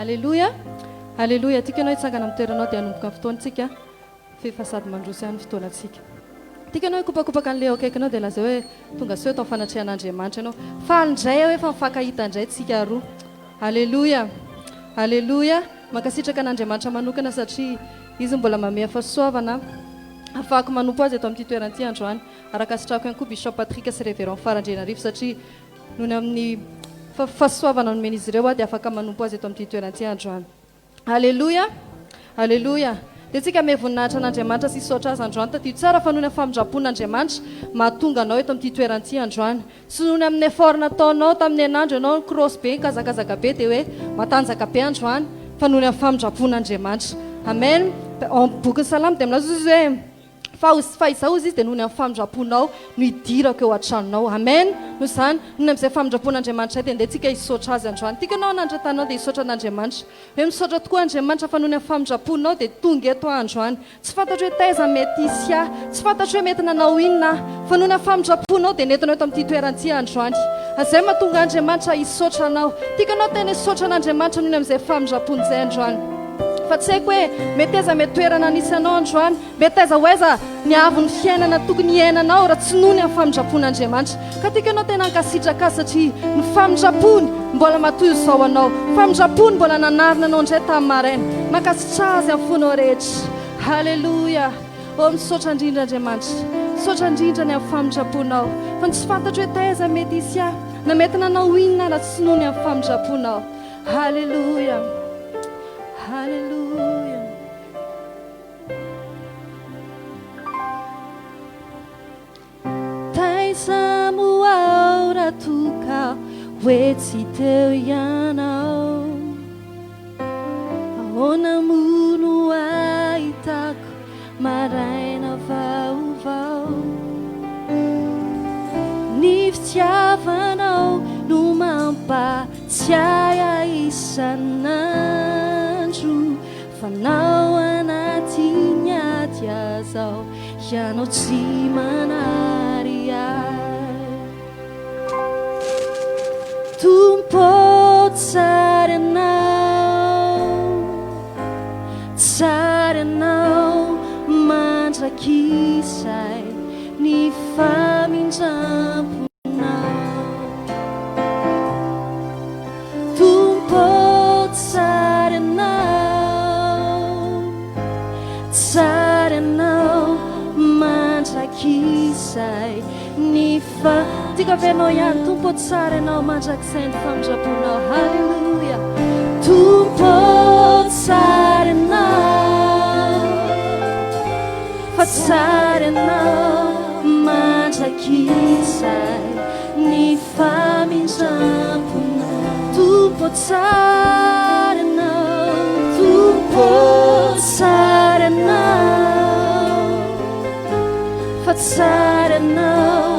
Alléluia. Alléluia. Tikanao itsangana amin'ny toeranao dia hanomboka ny fotoantsika fefasady mandroso ihany fotoanantsika. Tikanao kopakopaka an'ilay eo akaikinao dia lazao hoe tonga sao tao fanatrihan'Andriamanitra ianao. Fa indray hoe fa mifankahita indray tsika roa. Alléluia. Alléluia. Mankasitraka an'Andriamanitra manokana satria izy mbola manome fahasoavana afahako manompo azy eto amin'ity toeran'ity androany. Arakasitrako ihany koa Bishop Patrick sy Révérend Farandrenarivo satria nohony amin'ny fahasoavana nomen'izy ireo dia afaka manompo azy eto amin'ity toeran'ity androany. Alléluia. Alléluia. Dia tsika me voninahitra an'Andriamanitra sy hisaotra azy androany taty tsara fa nohony amin'ny famindrapon'Andriamanitra mahatonga anao eto amin'ity toeran'ity androany. Sy nohony amin'ny effort nataonao tamin'ny anandro ianao cross be kazakazaka be dia hoe matanjaka be androany fa nohony amin'ny famindrapon'Andriamanitra. Amen. Boky salamy dia milaza izy hoe fa izao izy dia nohony amin'ny famindraponao no hidirako eo an-tranonao. Amen. Noho izany nohony amin'izay famindrapon'Andriamanitra dia andeha tsika hisaotra azy androany. Tikanao anandra-tanao dia hisaotra an'Andriamanitra. Hoe misaotra tokoa Andriamanitra fa nohony amin'ny famindraponao dia tonga eto androany. Tsy fantatra hoe taiza mety hisy ahy, tsy fantatra hoe mety nanao inona fa nohony amin'ny famindraponao dia nentinao eto amin'ity toeran'ity androany. Izay mahatonga Andriamanitra hisaotra anao. Tikanao tena hisaotra an'Andriamanitra nohony amin'izay famindrapon'izay androany. Fa tsy haiko hoe mety aiza mety toerana nisy anao androany, mety aiza ho aiza niavy ny fiainana tokony hiainanao raha tsy nohony amin'ny famindrapon'Andriamanitra. Ka tikanao tena hankasitraka azy satria ny famindrapony mbola matoy izao anao, famindrapony mbola nanarina anao indray tamin'ny maraina. Mankasitra azy amin'ny fonao rehetra. Halleluja. O misaotra indrindra Andriamanitra, misaotra indrindra ny amin'ny famindraponao. Fa tsy fantatra hoe taiza mety hisy ahy, na mety nanao inona raha tsy nohony amin'ny famindraponao. Halleluja. Halleluja. Taiza moa raha toka hoe tsy teo ianao, ahoana moa no ahitako maraina vaovao, ny fitiavanao no mampatsiahy ahy isan'andro. Fanao anaty ady azao ianao tsy manary ahy. Tompo tsara ianao mandrakizay ny famindramponao. Tompo tsara ianao mandrakizay ny tika venao ihany. Tompo tsara ianao mandrakizay ny famindraponao. Halleluja. Tompo tsara ianao, fa tsara ianao mandrakizay ny famindramponao. Tompo tsara ianao, tompo tsara ianao, fa tsara ianao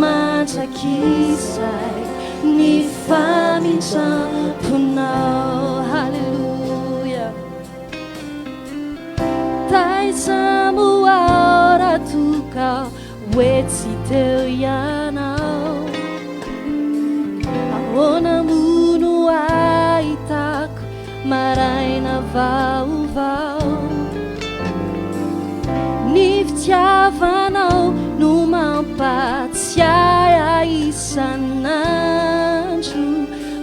mandrakizay ny famindramponao. Halleluja. Taiza moa raha toka hoe tsy teo ianao, ahoana moa no ahitako maraina vaovao, ny fitiavanao no mampatsiahy ahy isan'andro.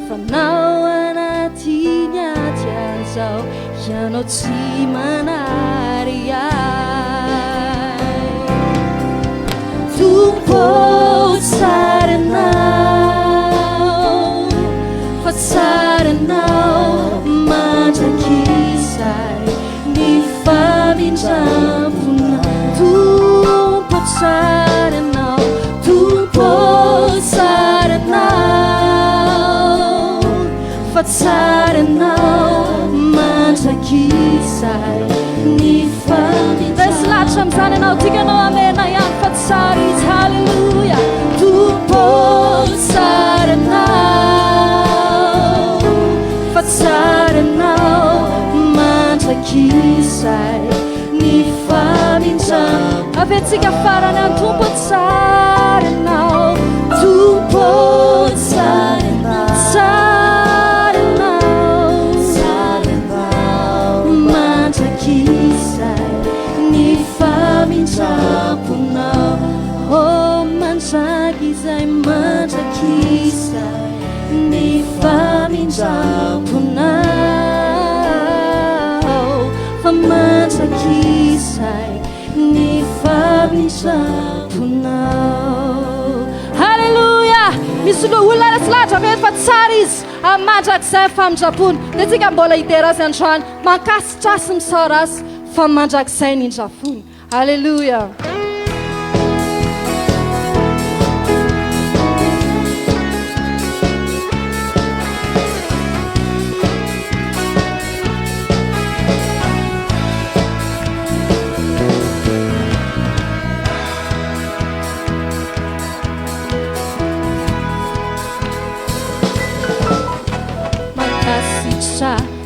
Fanao anaty ady azao ianao tsy manary ahy. Tompo tsara ianao, fa tsara ianao mandrakizay ny famindramponao. Tompo tsara ianao, tompo tsara ianao, fa tsara ianao mandrakizay ny famindramponao. Silatra amin'izany ianao, tikanao amena ihany fa tsara izy. Halleluja. Tompo tsara ianao, fa tsara ianao mandrakizay ny famindramponao. Avetsika farany any. Tompo tsara ianao, tompo tsara ianao, tsara ianao, misy olona lasilahatra mety fa tsara izy mandrakizay famindrapony dia tsika mbola idera azy androany mankasitrasy misara azy fa mandrakizay nindrafony. Halleluja.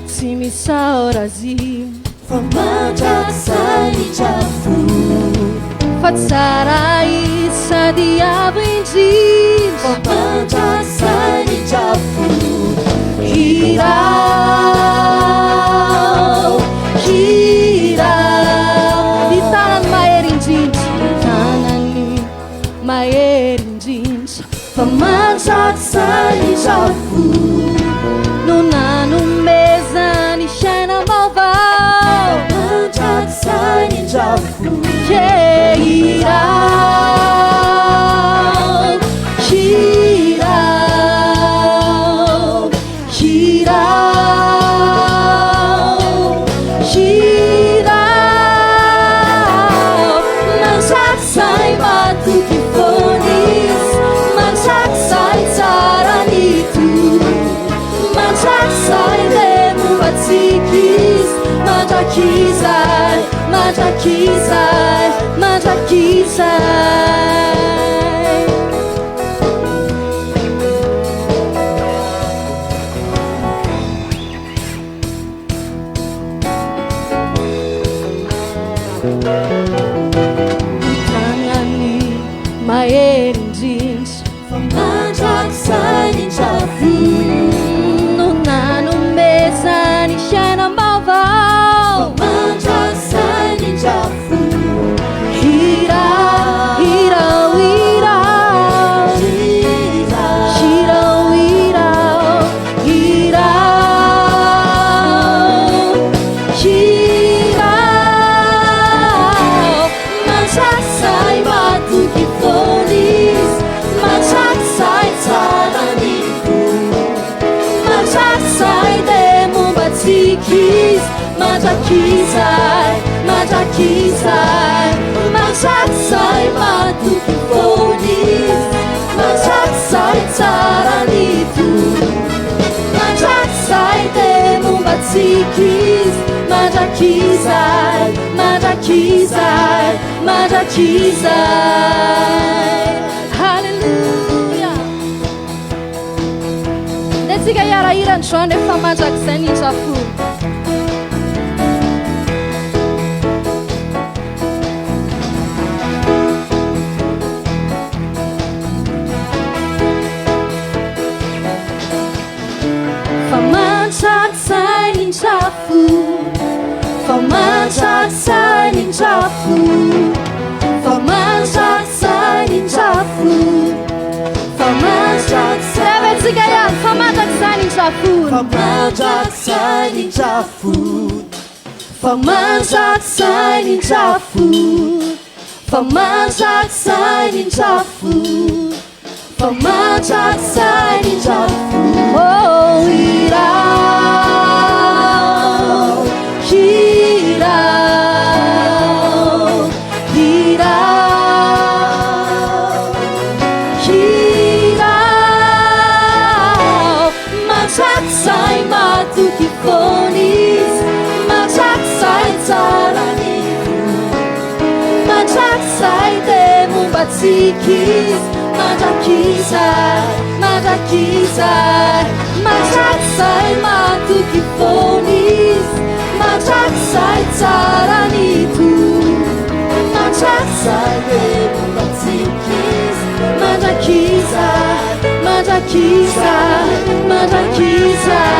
Tsy misaorazy fa mandrakizay nindrafony fa tsara izy sady avo indrindra fa mandrakizay nindrafony. Hirao hirao ny tanany mahery indrindra tanany mahery indrindra fa mandrakizay nindrafony no nanomezany fiaina vaovao mandrakizay nindrafony. Hirao hirao hirao hirao mandrakizay matoky fonis mandrakizay tsara nito mandrakizay lemombatsikis mandrakizay mandrakizay mandrakizay tanany mahery indrindra fa mandrakizay nindrafony no nanomezany fiaina vaovao mandrakizay nindrafony. Hirao hirao hirao hirao hirao hirao hirao mandrakizay matoky fonis mandrakizay tsara nito mandrakizay lemombatsikis mandrakizay mandrakizay mandrakizay matoky fonis mandrakizay tsara nito mandrakizay lemombatsikis mandrakizay mandrakizay mandrakizay. Halleluja. Dia tsika hiarahira androany efa mandrakizay nindrafony. Mandrakizay nindrafony fa mandrakizay nindrafony fa mandrakizay nindrafony fa mandrakizay tsika ihany fa mandrakizay nindrafony fa mandrakizay nindrafony fa mandrakizay nindrafony fa mandrakizay nindrafony fa mandrakizay nindrafony. Oh hirao hirao hirao hirao mandrakizay matoky fonis mandrakizay tsara nito mandrakizay lemombatsikis mandrakizay mandrakizay mandrakizay matoky fonis mandrakizay tsara nito mandrakizay lemombatsikis mandrakizay mandrakizay mandrakizay.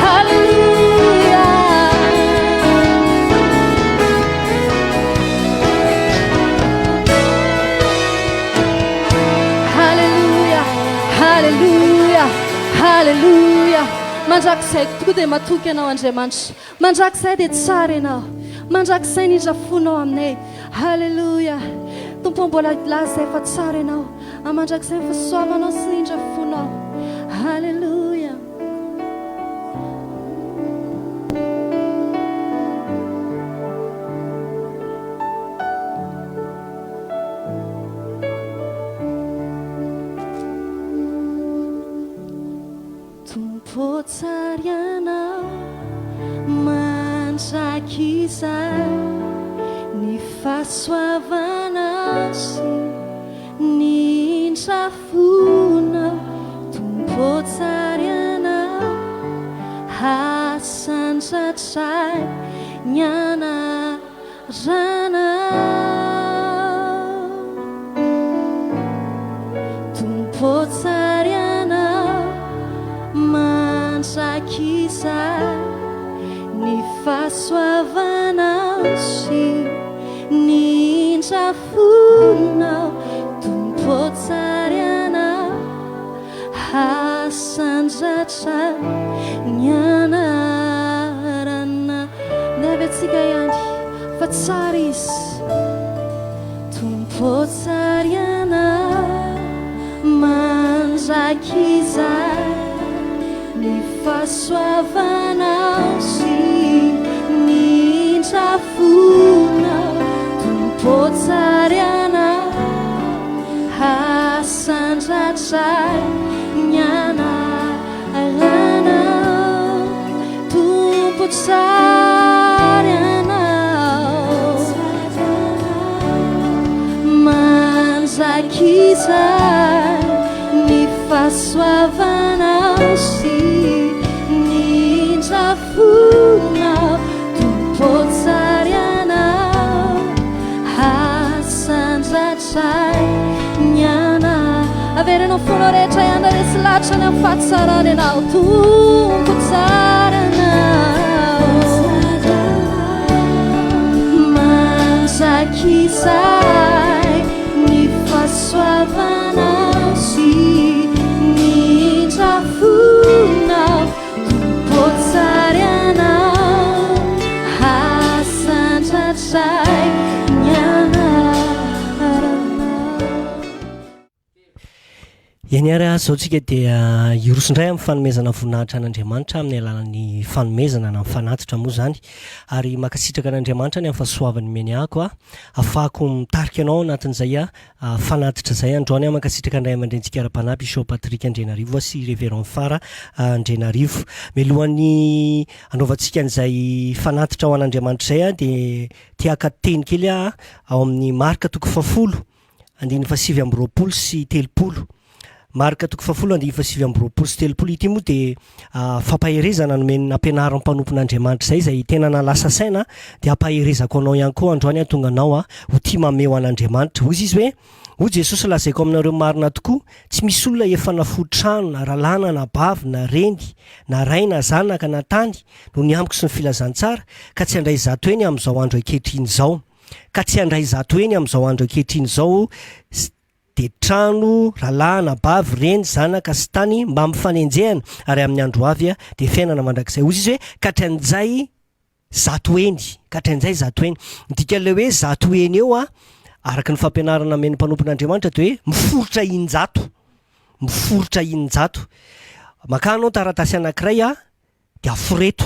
Halleluja. Halleluja. Halleluja. Halleluja. Mandrakizay tokoa dia matoky ianao Andriamanitra. Mandrakizay dia tsara ianao. Mandrakizay nindrafonao aminay. Halleluja. Tompo mbola laza efa tsara ianao amandrakizay ny fahasoavanao sy indra fonao. Halleluja. Tompo tsara ianao mandrakizay ny fahasoavanao sy ny indra fonao. Tompo tsara ianao hasandratra ny anaranao. Tompo tsara ianao mandrakizay ny fahasoavanao sy ny indra fonao. Tompo tsara ianao hasandratra ny anarana. Naventsika ihany fa tsara izy. Tompo tsara ianao mandrakizay ny fahasoavanao sy ny indra fonao. Tompo tsara ianao hasandratra ny anaranao. Tompo tsara ianao mandrakizay ny fahasoavanao sy ny indra fonao. Tompo tsara ianao hasandratra ny anaranao. Averinao fonao rehetra ihany resy latra ny amin'ny fahatsarany ianao. Tompo tsara ianao mandrakizay ny fahasoavanao sy ny indra fonao. Tompo tsara ianao hasandratra ny anaranao. Ianiara zao tsika dia irosindray amin'ny fanomezana voninahitra an'Andriamanitra amin'ny alalan'ny fanomezana na mifanatitra moa zany, ary makasitraka an'Andriamanitra ny amin'ny fahasoavany meniako ahafahako mitarika anao anatin'izay fanatitra zay androany. Makasitraka andray aman-drentsika ara-panahy Bishop Patrick Andrenarivo sy Révérend Fara Andrenarivo. Milohan'ny anaovantsika an'izay fanatitra ao an'Andriamanitra zay dia tiaka teny kely ao amin'ny Marka 10:27 sy 30. Marka 10:27 sy 30 ity moa dia fampaherezana nomeny ampianaran'ny mpanompon'Andriamanitra zay tena nalasa saina dia ampaherezako anao ihany koa androany tonga anao ho tia mameo an'Andriamanitra. Hoy izy hoe, hoy Jesosy lazaiko aminareo marina tokoa, tsy misy olona efa nafoy trano na ralàna na bavy na reny na ray na zanaka na tany no ny amiko sy ny filazantsara ka tsy handray zato eny amin'izao andro ankehitriny zao. Ka tsy handray zato eny amin'izao andro ankehitriny zao de trano, ralàna, bavy, reny, zanaka sy tany mba mifanenjehana, ary amin'ny andro avy de fiainana mandrakizay. Hoy izy hoe katran'izay zato eny, katran'izay zato eny. Midika le hoe zato eny eo araka ny fampianarana men'ny mpanompon'Andriamanitra de hoe miforotra in-jato, miforotra in-jato. Maka anao taratasy anankiray de aforeto.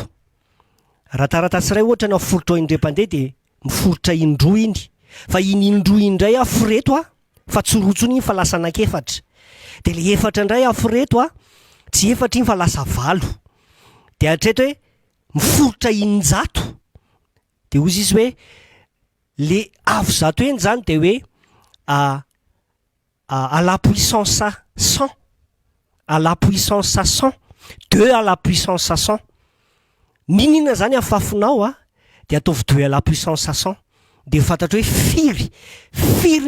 Raha taratasy iray ohatra ny aforotra indrem-pandeha de miforotra indroa iny, fa iny indroa indray aforeto fa tsorotsony iny fa lasa anakefatra. De le efatra indray aforeto tsy efatra iny fa lasa valo. De hatreto hoe miforotra in-jato. De hoy izy hoe le avo zato eny zany de hoe à la puissance 100, à la puissance 100, 2 à la puissance 100. Ninina zany afafonao de ataovy 2 à la puissance 100. De fantatra hoe firy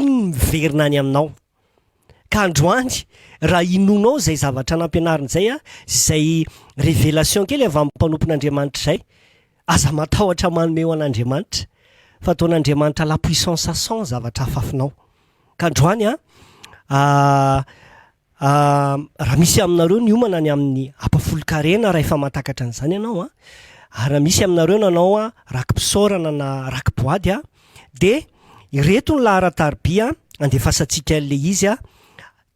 miverina any aminao. Ka androany raha inonao zay zavatra nampianarina zay zay révélation kely avy amin'ny mpanompon'Andriamanitra zay, aza matahotra manomeo an'Andriamanitra, fa ataon'Andriamanitra la puissance 100 zavatra afafinao. Ka androany raha misy aminareo ny omana ny amin'ny apafolo-karena raha efa matakatra an'izany ianao raha misy aminareo nanao rakim-pisaorana na rakim-boady de ireto ny laharataribia andefasantsika le izy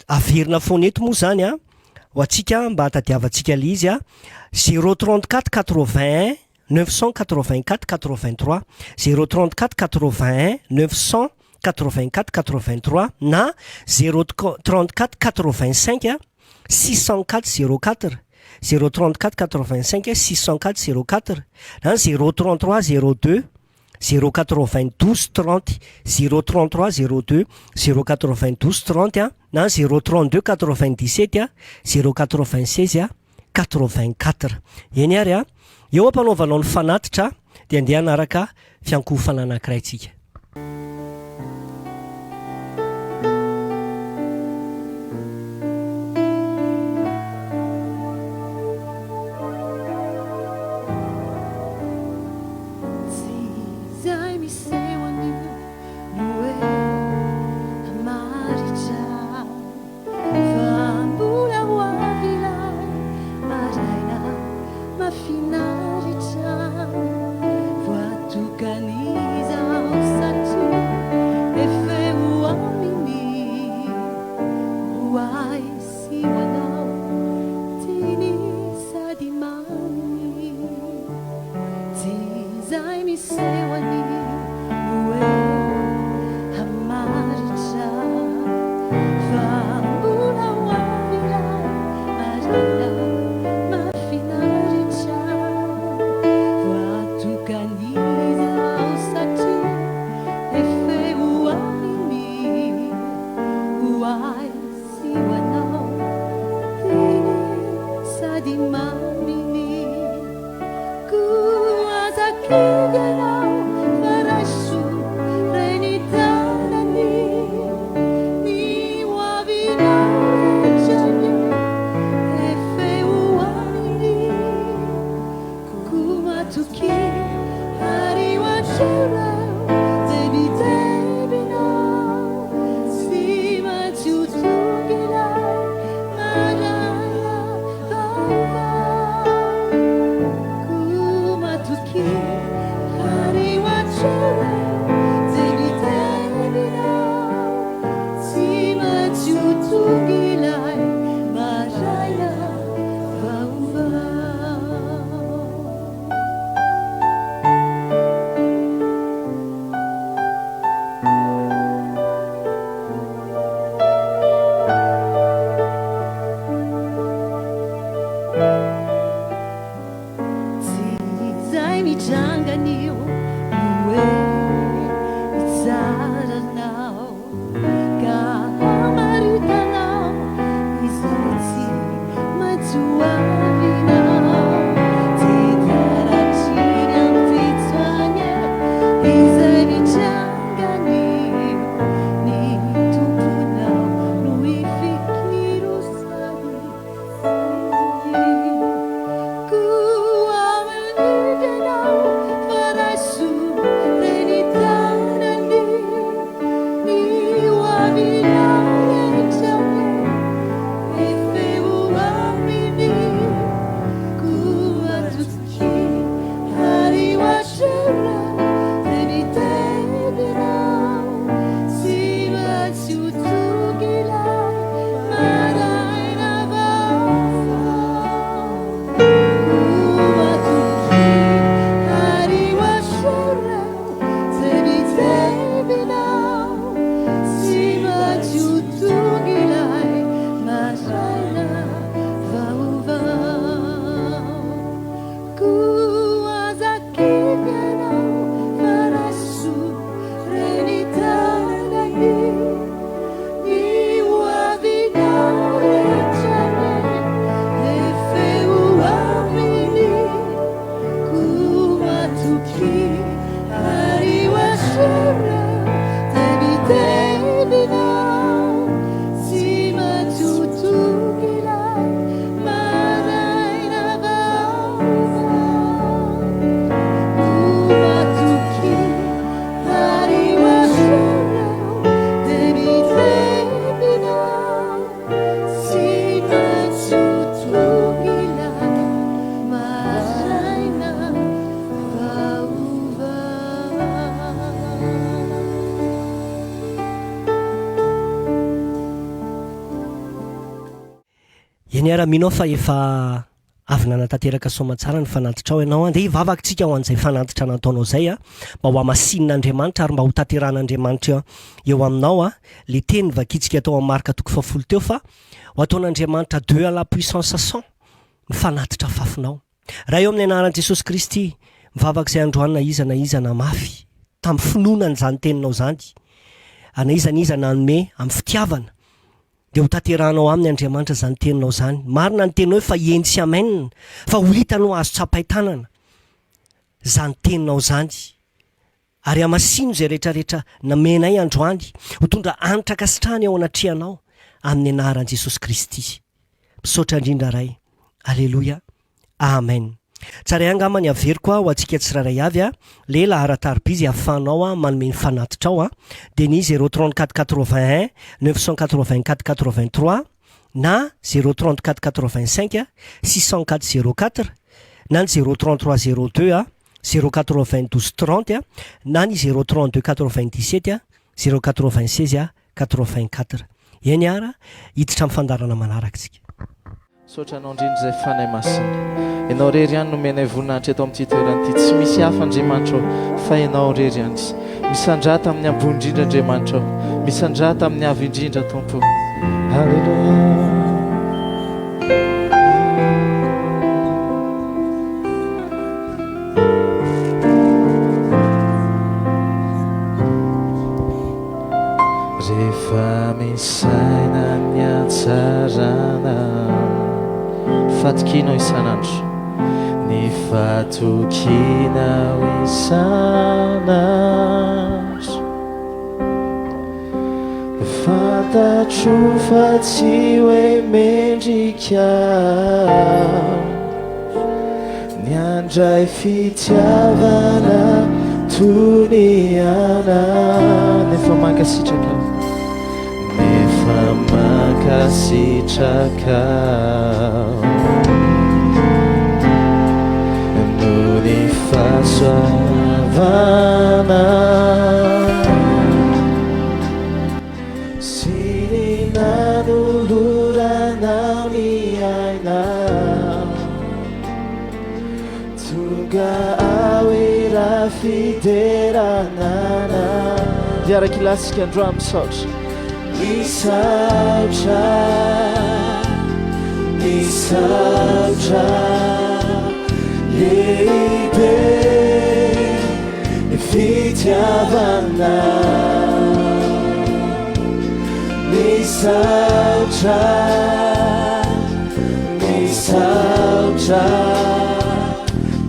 averina foana eto moa zany a ho antsika mba hatadiavantsika ilay izy a 034 81 984 83 034 81 984 83 na 034 85 604 04 034 85 604 04 na 033 02 092 30 033 02 092 30 a na 032 97 a 096 a 84 eny ary a eo ampanaovanao ny fanatitra dia andeha anaraka fiankofana anankiray tsika eny ara-minao fa efa avy nanatanteraka somatsara ny fanatitra ao ianao dia vavakintsika ho an'izay fanatitra nataonao zay mba ho amasin'Andriamanitra ary mba ho tanteran'Andriamanitra eo aminao le teny vakitsika atao amin'ny marika toko 7 teo fa ho ataon'Andriamanitra Dieu à la puissance 100 ny fanatitra fafinao raha eo amin'ny anaran'i Jesosy Kristy mivavaka izay androany na iza na mafy tamin'ny finoana n'izany teninao zany na iza na anome amin'ny fitiavana dia ho tanterahanao amin'ny Andriamanitra zany teninao zany marina ny teninao fa eny sy amen fa ho hitanao azo tsapaitanana zany teninao zany ary amasino zay rehetrarehetra namenay androany ho tondra anitra kasitrahany ao anatrihanao amin'ny anaran'i Jesosy Kristy misaotra indrindra ray alleluia amen tsara angamany averiko ho antsika tsiraray avy le laharatarbizy ahafahanao manome ny fanatitra ao dia ny 03481 984 83 na 03485 604 na ny 03302 09230 na ny 03297 096 84 eny ara hiditra amin'ny fandarana manarakatsika sotra anao indrindra izay fanay masina ianao rery ihany nomenay voninahitra eto amin'ity toerana ity tsy misy hafa Andriamanitra fa ianao rery ihany misandrata amin'ny ambony indrindra Andriamanitra misandrata amin'ny avy indrindra Tompo halleluia rehefa misaina ny hatsarana fatokianao isanandro ny fatokianao isanandro fantatro fa tsy hoe mendrika ny andray fitiavana toniana nefa mankasitraka nefa mankasitraka no ny fahasoavana sy ny nanoloranao ny aina tonga awera fideranana diarakilasika andro misaotra misaotra lehibe fitiavana misaotra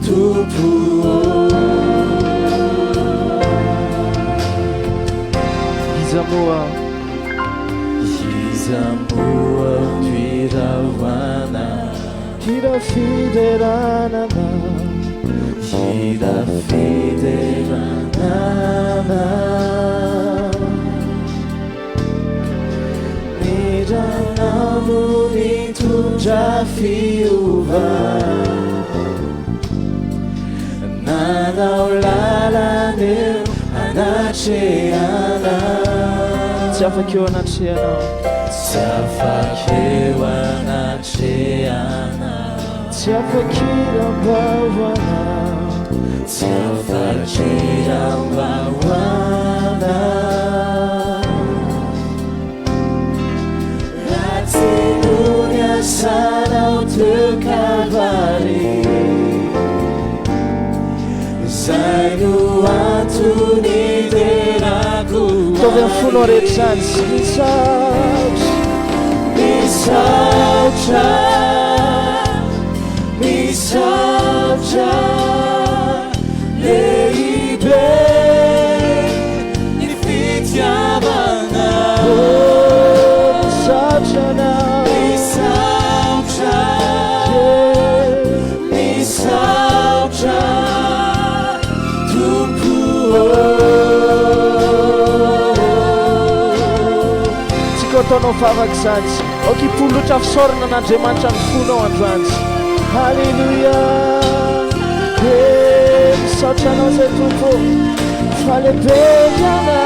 Tompo izamoa twirawana tirafideranana miranamo mitondra fiova nanao lalaneo anatreana tsy afaka eo anatreanao tsy afaka irambahoana tsy afaka irambahoana ratinony asanao teo Kalvary zay no antony terako tovy amin'ny fonao rehetra zany sy misaotra lehibe ny fitiavana misaotra Tompo tsika ataonao vavaka zany okipolotra fisaorana an'Andriamanitra ny fonao androany halleluia misaotra anao zay Tompo fa lehibe ana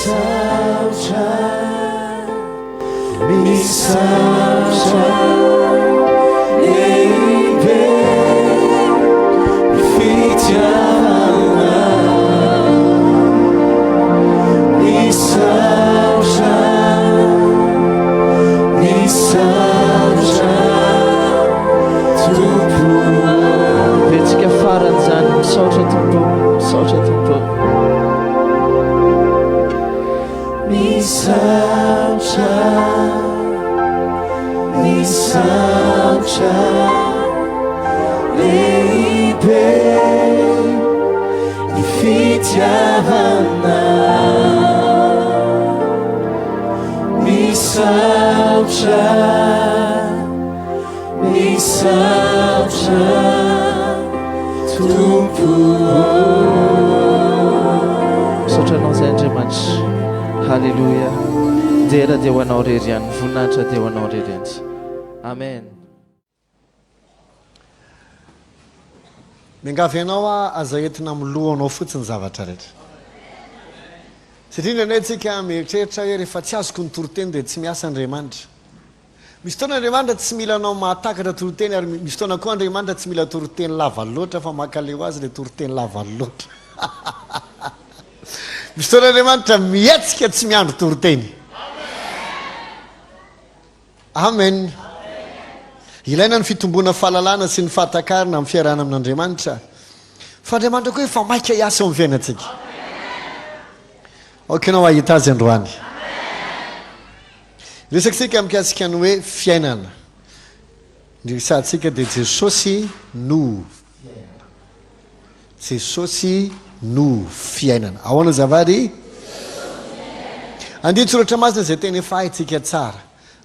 misaotra misaotra lehibe ny fitiavana misaotra misaotra tompo vetsika faran'izany misaotra tompo misaotra tompo misaotra misaotra lehibe ny fitiavana misaotra misaotra tompo misaotranao zay Andriamanitra. Halleluja. Dera dia ho anao rery ihany, voninahitra dia ho anao rery ihany. Amen. miangavy ianao aza entina milohanao fotsiny zavatra rehetra satria indray antsika mieritreritra hoe rehefa tsy azoko ny toroteny dia tsy miasa Andriamanitra. Misy fotoana Andriamanitra tsy mila anao mahatakatra toroteny, ary misy fotoana koa Andriamanitra tsy mila toroteny lava loatra fa makaleo azy le toroteny lava loatra. Misy fotoana Andriamanitra mietsika tsy miandro toroteny. Amen. Ilaina ny fitombona fahalalana sy ny fahatakarana amin'ny fiarahana amin'Andriamanitra. Fa Andriamanitra koa efa maika hiasa amin'ny fiainantsika. Okanao ahita azy androany. Resakitsika mikasika ny hoe fiainana. Ny resantsika dia Jesosy no fiainana. Jesosy no fiainana. Ahoana zavady? Andiany soratra masina izay tena efa haitsika tsara.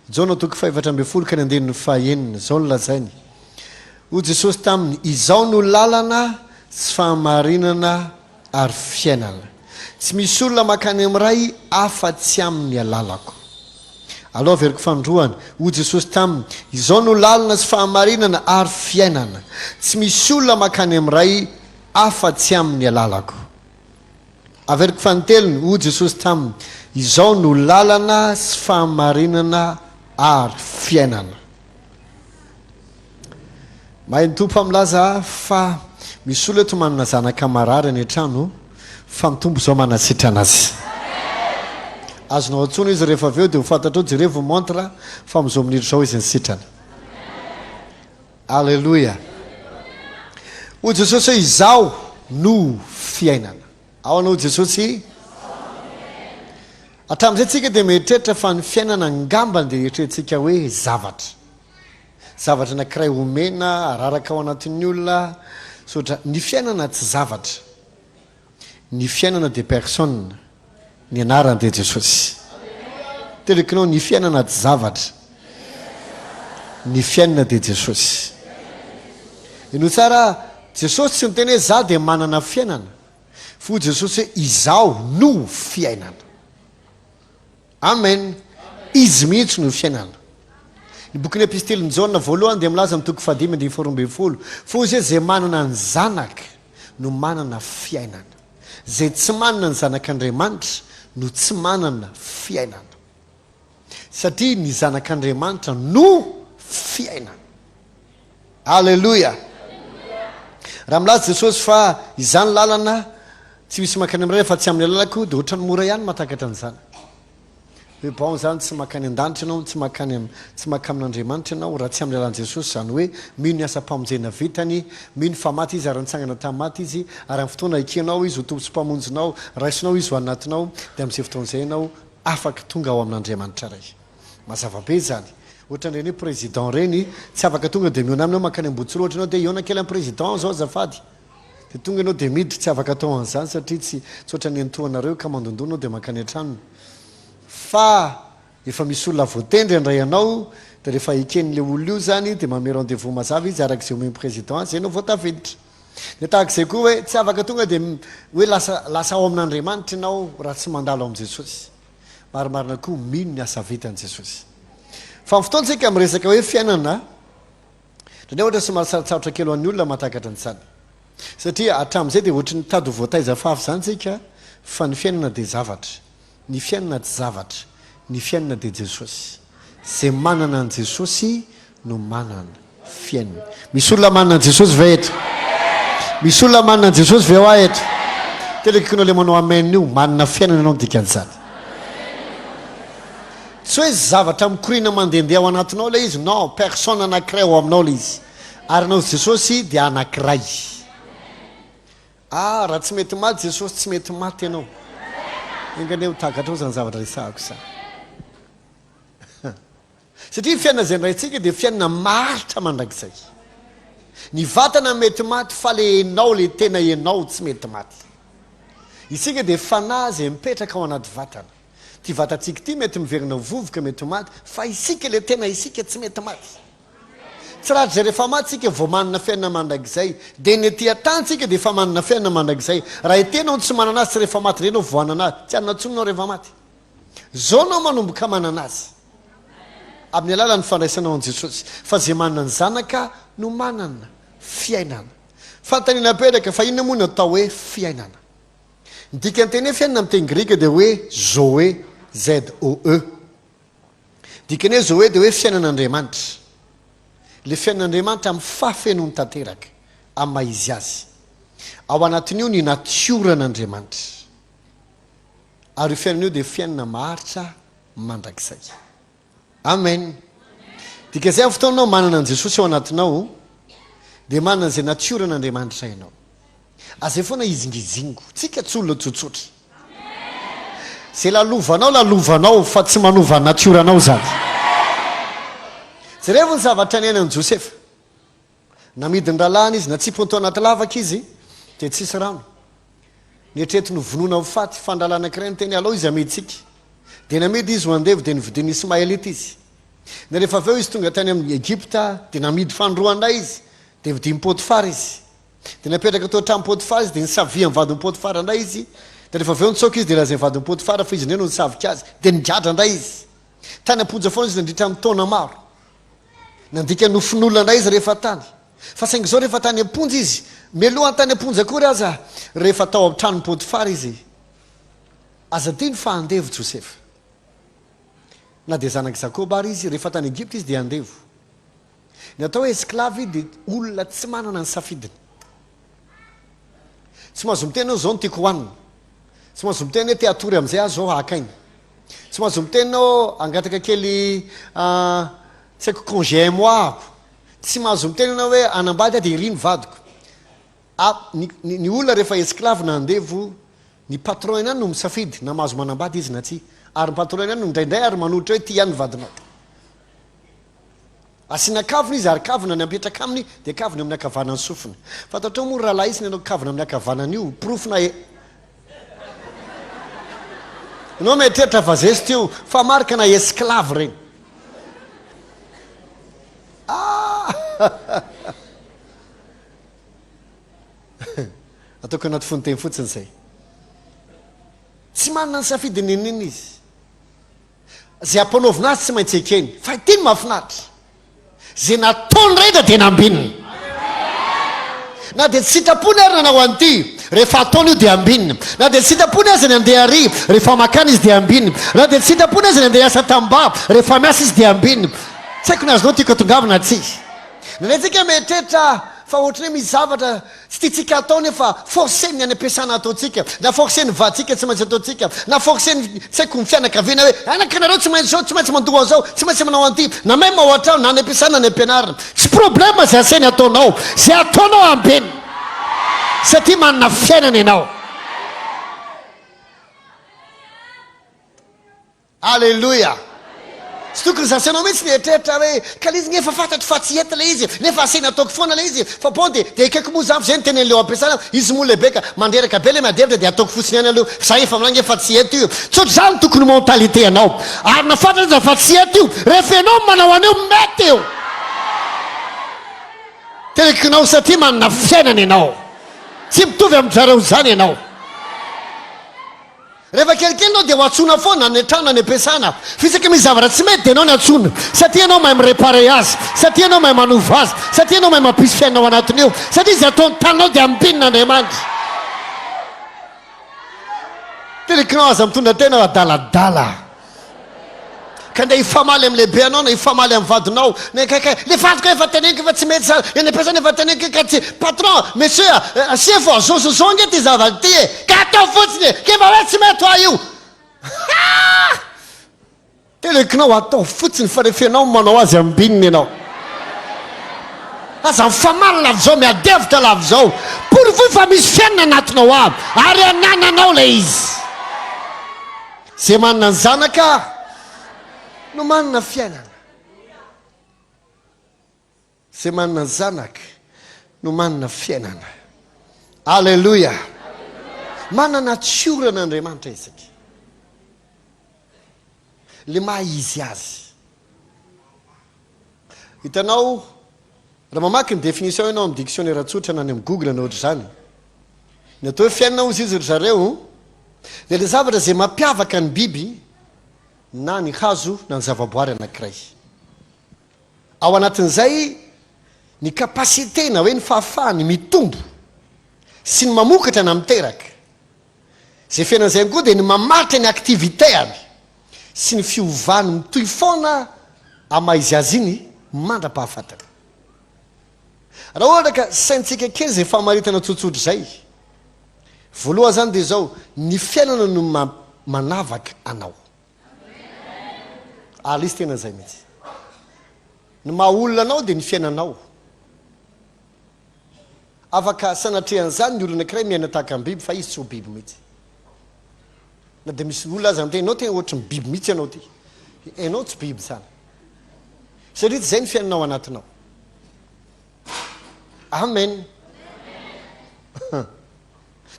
Jona toko 4:12 ka ny andinin'ny 5 zao no lazainy. O Jesosy taminy, izao no lalana sy fahamarinana ary fiainana. Tsy misy olona makany amin'ny ray afa-tsy amin'ny alalako. Aloha veriko fandroana, o Jesosy taminy, izao no lalana sy fahamarinana ary fiainana. Tsy misy olona makany amin'ny ray afa-tsy amin'ny alalako. Averiko fantelony, o Jesosy taminy, izao no lalana sy fahamarinana ary fiainana. Mahay ny tompo milaza fa misy olona eto manana zanaka marary any an-trano fa mitombo zao manasitra anazy. Azonao antsona izy rehefa avy eo dia ho fantatra ao jereo montre fa amin'izao minitra zao izy ny sitrana. Alleluia. O Jesosy hoe izao no fiainana. Ao anao Jesosy. Hatramin'izay tsika dia mieritreritra fa ny fiainana ngambany dia eritreretintsika hoe zavatra. Zavatra anankiray omena, araraka ao anatin'ny olona. Sotra ny fiainana tsy zavatra. Ny fiainana dia personne. Ny anarany dia Jesosy. Telekinao ny fiainana tsy zavatra. Ny fiainana dia Jesosy. Ino tsara Jesosy tsy miteny hoe za dia manana fiainana. Fo Jesosy hoe izao no fiainana. Amen. Izy mihitsy no fiainana. Ny bokin'ny episteliny Jaona voalohany dia milaza amin'ny toko 5:12. Fo izy zay manana ny zanaka no manana fiainana. Zay tsy manana ny zanak'Andriamanitra no tsy manana fiainana. Satria ny zanak'Andriamanitra no fiainana. Alleluia. Raha milaza Jesosy fa izany lalana tsy misy makany amin'ny ray fa tsy amin'ny lalako dia ohatrany mora ihany mahatakatra an'izany. Hoe bon zany tsy makany an-danitra ianao, tsy makany amin'Andriamanitra ianao raha tsy amin'ny lalan'i Jesosy, zany hoe mino ny asa-pamonjena vitany, mino fa maty izy ary nitsangana tamaty izy, ary amin'ny fotoana ikenao izy ho tompo sy mpamonjinao, raisinao izy ho anatinao, dia amin'izay fotoan'izay ianao afaka tonga ao amin'Andriamanitra ray. Mazava be zany. Ohatran'ireny hoe président reny tsy afaka tonga dia miona aminao makany ambotsy loatra ianao dia iona kely amin'ny président zao azafady. Dia tonga ianao dia miditra tsy afaka atao an'izany satria tsy ohatran'ny antoanareo ka mandondonao dia makany an-tranony. Fa efa misy olona voatendry andray anao dia rehefa iken'ilay olona io zany dia manome rendez-vous mazava izy arak'izay omeny président zay no voatafiditra. Dia tahak'izay koa hoe tsy afaka tonga dia hoe lasa ao amin'Andriamanitra ianao raha tsy mandalo amin'i Jesosy. Marimarina koa mino ny asa vitan'i Jesosy. Fa fotoantsika miresaka hoe fiainana dia ohatra somary sarotsarotra kely ho an'ny olona mahatakatra an'izany. Satria hatramin'izay dia ohatry ny tady ho voataiza fafy zany tsika fa ny fiainana dia zavatra. ny fiainana tsy zavatra ny fiainana dia jesosy zay manana an' jesosy no manana fiainana misy olona manana an jesosy ve etra misy olona manana an jesosy ve hoa etra telekikinao le manao amen io manana fiainana ianao dikan'izany tsy hoe zavatra mikorina mandehandeha ao anatinao le izy non personne anankiray ao aminao le izy ary anao jesosy dia anankiray raha tsy mety maty jesosy tsy mety maty ianao engane ho takatrao zany zavatra resahako sa satria fiainana zay ndraytsika dia fiainana maritra mandrakizay ny vatana mety maty fa le enao le tena enao tsy mety maty isika dia fanahy zay mipetraka ao anaty vatana ty vatantsika ty mety miverina vovoka mety maty fa isika le tena isika tsy mety maty tsy raha zay rehefa maty tsika vao manana fiainana mandrakizay dia ny ty atantsika dia efa manana fiainana mandrakizay raha itenao tsy manana azy tsy rehefa maty renao voanana azy tsy anatsononao rehefa maty zao nao manomboka manana azy amin'ny alala ny fandraisanao an jesosy fa zay manana ny zanaka no manana fiainana fantaniana petraka fa inona moa no atao hoe fiainana dika nyteny hoe fiainana amin'ny teny grika dia hoe zoe zoe dikany hoe zoe dia hoe fiainan'andriamanitra le fiainan'andriamanitra amin'ny fahafenony tanteraka amin'ny maizy azy ao anatin'io ny natioran'andriamanitra ary io fiainana io dia fiainana maharitra mandrakizay amen dika zay amin'ny fotoananao manana an jesosy ao anatinao dia manana zay natioran'andriamanitra ianao azay foana izingizingo tsika tsy olona tsotsotra zay lalovanao fa tsy manova natioranao zany jerevony zavatra ny ainan'i josefa namidiny ralahany izy na tsy ponto anaty lavaka izy dia tsisy rano nietretiny vonoana faty fandrala anankiray ny teny aloha izy amiditsika dia namidy izy ho andevy dia nividiny ismaelita izy na rehefa avy eo izy tonga tany amin'ny Egypta dia namidy fandroandray izy dia vidiny potifara izy dia napetraka tao hatramin'ny potifara izy dia nisavia amin'ny vadiny potifara indray izy dia rehefa avy eo nitsoaka izy dia lazay vadiny potifara fa izy ndray no nisavika azy dia nigadra indray izy tany amponja foana izy nandritra amin'ny taona maro nandika nofin'olona indray izy rehefa tany fa saingy zao rehefa tany amponja izy melohany tany amponja akory aza rehefa tao amin'ny tranony potifara izy azadiny fa andevo josefa na dia zanak' jakoba ary izy rehefa tany Egypta izy dia andevo ny atao hoe esclave dia olona tsy manana ny safidiny tsy mahazo miteny ao zao no tiako hohanina tsy mahazo miteny hoe teatory amin'izay azy zao hakainy tsy mahazo miteny ao angataka kely tsy haiko congé moako tsy mahazo miteny anao hoe anambady dia iriny vadiko ny olona rehefa esclave na andevo ny patron ihany no misafidy na mahazo manambady izy na tsy ary ny patron ihany no indraindray ary manolotra hoe ty ihany ny vadinao asina kavina izy ary kavina ny ampetraka aminy dia kavina amin'ny akavanany sofina fatatrao moa rahalahy izy ny anao kavina amin'ny akavanan'io profina anao mietreritra fa zay sy teo fa marika na esclave reny ataoko anaty fonteny fotsiny zay tsy manana ny safidiny inina izy zay ampanaovina azy tsy maintsy ekeny fa ity ny mahafinaritra zay nataony reda dia nambinina na dia tsy sitrapony ary nanao an'ity rehefa ataony io dia ambinina na dia tsy sitrapony azy ny andeha ary rehefa makana izy dia ambinina na dia tsy sitrapony azy ny andeha asa tamba rehefa miasa izy dia ambinina tsy haiko ny azonao tiako tongavina tsy nanetsika mietreritra fa ohatrany hoe misy zavatra tsy tiatsika ataony fa forceny any ampiasana ataotsika na forceny vatsika tsy maintsy ataotsika na forceny tsy haiko ny fianakaviana hoe anakanareo tsy maintsy zao tsy maintsy mandoa an'izao tsy maintsy manao an'ity na même ao an-trano na any ampiasana any ampianarina tsy problema zay aseny ataonao zay ataonao ambeny satria manana fiainana ianao alleloia tsy tokony zasanao mihitsy nietreritra hoe kalizy nefa fantatry fa tsy ety le izy nefa asena ataoko foana le izy fa bon dia ekaiko moa zafy zay ny teny an'leo ampiasana izy moa lebeka mandreraka be le madevitra dia ataoko fotsiny any aleo za efa minany efa tsy eto io tsotro zany tokony mentalité anao ary na fantatra fa tsy eto io rehefa ianao manao an'io mety eo telekinao satria manana fiainana ianao tsy mitovy amin'ny zareo zany ianao rehefa kelikely anao dia ho atsona foana ny trano ny ampiasana fisaka misy zavatra tsy mety dia anao ny atsona satria anao mahay mirepare azy satria anao mahay manova azy satria anao mahay mampisy fiainanao anatiny eo satria izy ataony taninao dia ambinina andriamanitra telekinao aza mitondra tena adaladala ka nde ifamaly am'lehibe anao na ifamaly amy vadinao le vadiko efa teneniko efa tsy mety eny am-piasana efa teneniko ka tsy patron monsieur asia fo azosozao nge ty zavatra ty e ka atao fotsiny ke efa hoe tsy mety hoa io telekinao atao fotsiny fa rehefa ianao manao azy ambininy ianao aza mifamaly lavy zao miadevitra lavy zao pourvoi fa misy fiainana anatinao aby ary anananao le izy zay manana ny zanaka no manana fiainana zay manana ny zanaka no manana fiainana alleloia manana tsiorana andriamanitra isika le maha izy azy hitanao raha mamaky ny définition ianao amin'ny dictionnaire tsotra na any amin'ny google na ohatry zany ny atao hoe fiainana ozy izy ry zareo le zavatra zay mampiavaka ny biby na ny hazo na ny zavaboary anankiray ao anatin'izay ny kapasité na hoe ny fahafahany mitombo sy ny mamokatra na miteraka zay fiainan'izay koa dia ny mamaritra ny aktivité any sy ny fiovany mitoy foana ama izy azy iny mandra-pahafatana raha ohatra ka saintsika kely zay fahamaritana tsotsotra zay voaloha zany dia zao ny fiainana no manavaka anao alisy tena zay mihitsy ny maha olona anao dia ny fiainanao afaka sanatrehan'izany ny olona anankiray miaina tahaka ny biby fa izy tsy ho biby mihitsy na dia misy olona azy am'tena anao tena ohatry ny biby mihitsy ianao ty ianao tsy biby zany satria tsy zay ny fiainanao anatinao amen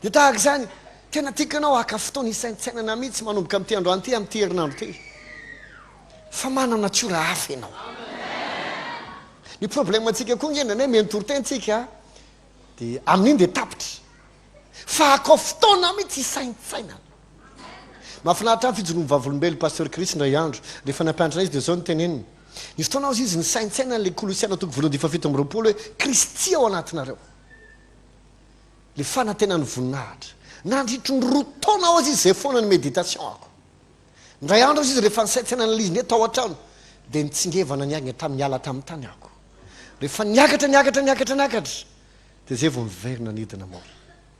dia tahaka zany tena tiaka anao aka fotoana isaintsainana mihitsy manomboka amin'ty androany ty amin'ty herinandro ty fa manana tsiora hafa ianao ny problème antsika koa ngenana hoe mentoritentsika dia amin'iny dia tapitra fa akao fotoana mihitsy isaintsainana mahafinaritra ny fijoroany vavolombelo pasteur Christ ndray andro rehefa nampianatra izy dia zao ny teneniny ny fotoana azy izy ny saintsainana le kolosiana toko voalohany 17 hoe Kristy ao anatinareo le fanantenany voninahitra nandritry ny roa taona ao azy izy zay foana ny méditation ako ndray andro azy izy rehefa nisaintsainana lizy ny tao an-trano dia nitsingevana niagna tamin'ny ala tamin'ny tany ako rehefa niakatra dia zay vao miverina nidina mora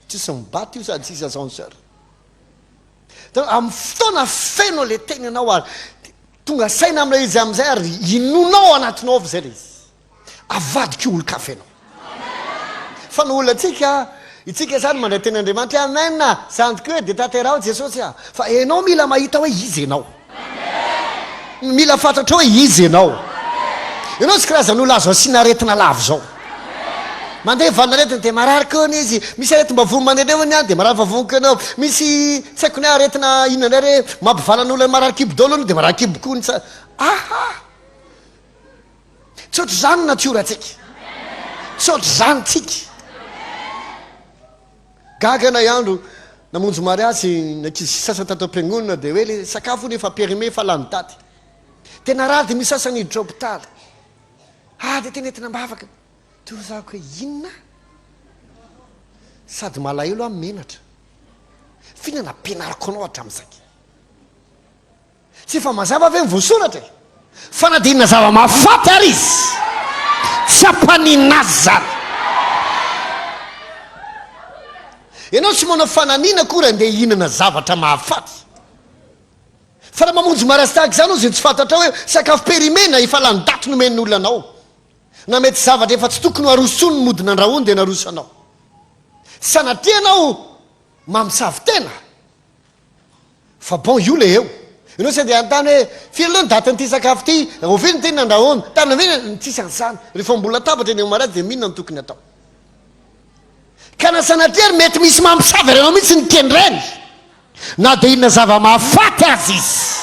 tsisy mibaty io sady tsisy ascenseur amin'ny fotoana feno le teny anao ary tonga saina amilay izy amin'izay ary inonao anatinao avy zay le izy avadika olo-kafe anao fa ny olona atsika itsika zany mandray ten'andriamanitra amena zandiko hoe dia tanterao jesosy fa ianao mila mahita hoe izy ianao mila fantatra hoe izy ianao tsy karazan'olo azo asiana aretina lavo zao mandeha valinaretina dia mararika ny izy misy aretina mbavony mandehandeony any dia marary vavoniko anao misy tsy haiko ny aretina inandray re mampivalan'olo mararikibo-dolo dia mararikibokony tsotra zany natioratsika tsotra zany tsika gaga na andro namonjo mariasy nakizy sasany tato am-piangonana dia hoe le sakafo nefa périmé fa lany daty tena raha dia misy sasany hiditra hôpitaly dia tena entina mbavaka tozako hoe inona sady malahelo amin'ny menatra fihinana ampianariko anao hatramin'izay tsy efa mazava ve mivoasoratra fa na dia inona zava-mahafaty ary izy tsy ampaninazy zany ianao tsy manao fananina koa ndeha ihinana zavatra mahafaty fa raha mamonjy mariasy tahaka zany ao zay tsy fantatra hoe sakafo périmé efa lany daty nomen'ny olona anao na mety zavatra efa tsy tokony harosony modina andrahony dia naroso anao sanatrianao mamosavy tena fa bon io le eo ianao sy andeha antany hoe firy loha ny datin'ity sakafo ty oviny teny nandrahoany tany oviny tsisy an'izany rehefa mbola tabatra eny mariasy dia mihinona ny tokony atao ka na sanatriary mety misy mamosavy aranao mihitsy ny kendreny na dia inona zava-mahafaty azy izy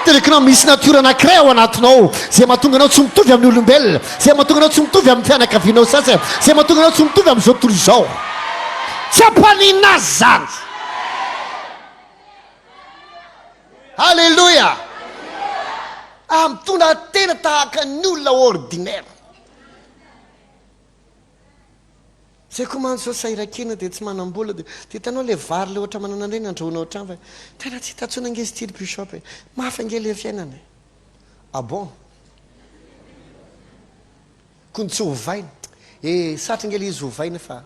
telekinao misy natiora anankiray ao anatinao zay mahatonga anao tsy mitovy amin'ny olombelona zay mahatonga anao tsy mitovy amin'ny fianakavianao sasy zay mahatonga anao tsy mitovy amin'izao tontolo izao tsy ampaninazy zany halleloia amitondra tena tahaka ny olona ordinaire zay koa mano zao sairakena dia tsy manam-bola dia hitanao le vary le ohatra manana andreny andrahonao otrany fa tena tsy hitatsona ange stily bishop e mahafa nge le fiainana ah bon kony tsy hovaina satry nge le izy hovaina fa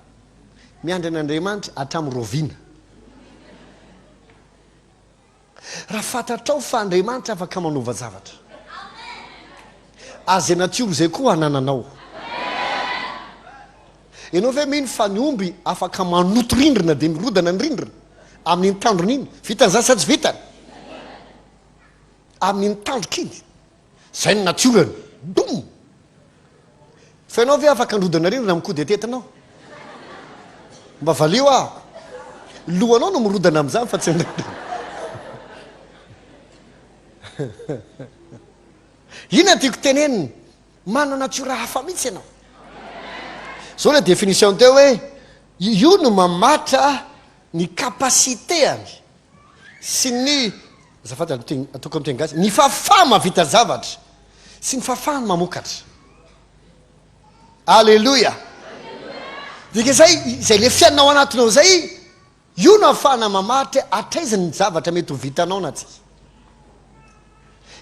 miandry an'Andriamanitra hatramin'ny roviana raha fantatrao fa Andriamanitra afaka manova zavatra azy natioro zay koa hanananao ianao ve mino fa ny omby afaka manoto rindrina dia mirodana ny rindrina amin'iny tandrony iny vitany zany sa tsy vitany amin'iny tandroka iny zay ny natiorany dom fa ianao ve afaka nrodana rindrina mikody atetinao mba valio ah lohanao no mirodana amin'izany fa tsy ina tiako teneniny manana natiora hafa mihitsy ianao zao le définition teo hoe io no mamatra ny kapasiteany sy ny zafady ataoko amin'ny teny gasy ny fahafahana mavita zavatra sy ny fahafahana mamokatra alleloia dika zay le fiainao anatinao zay io no ahafahana mamatra atraizany zavatra mety ho vitanao na tsy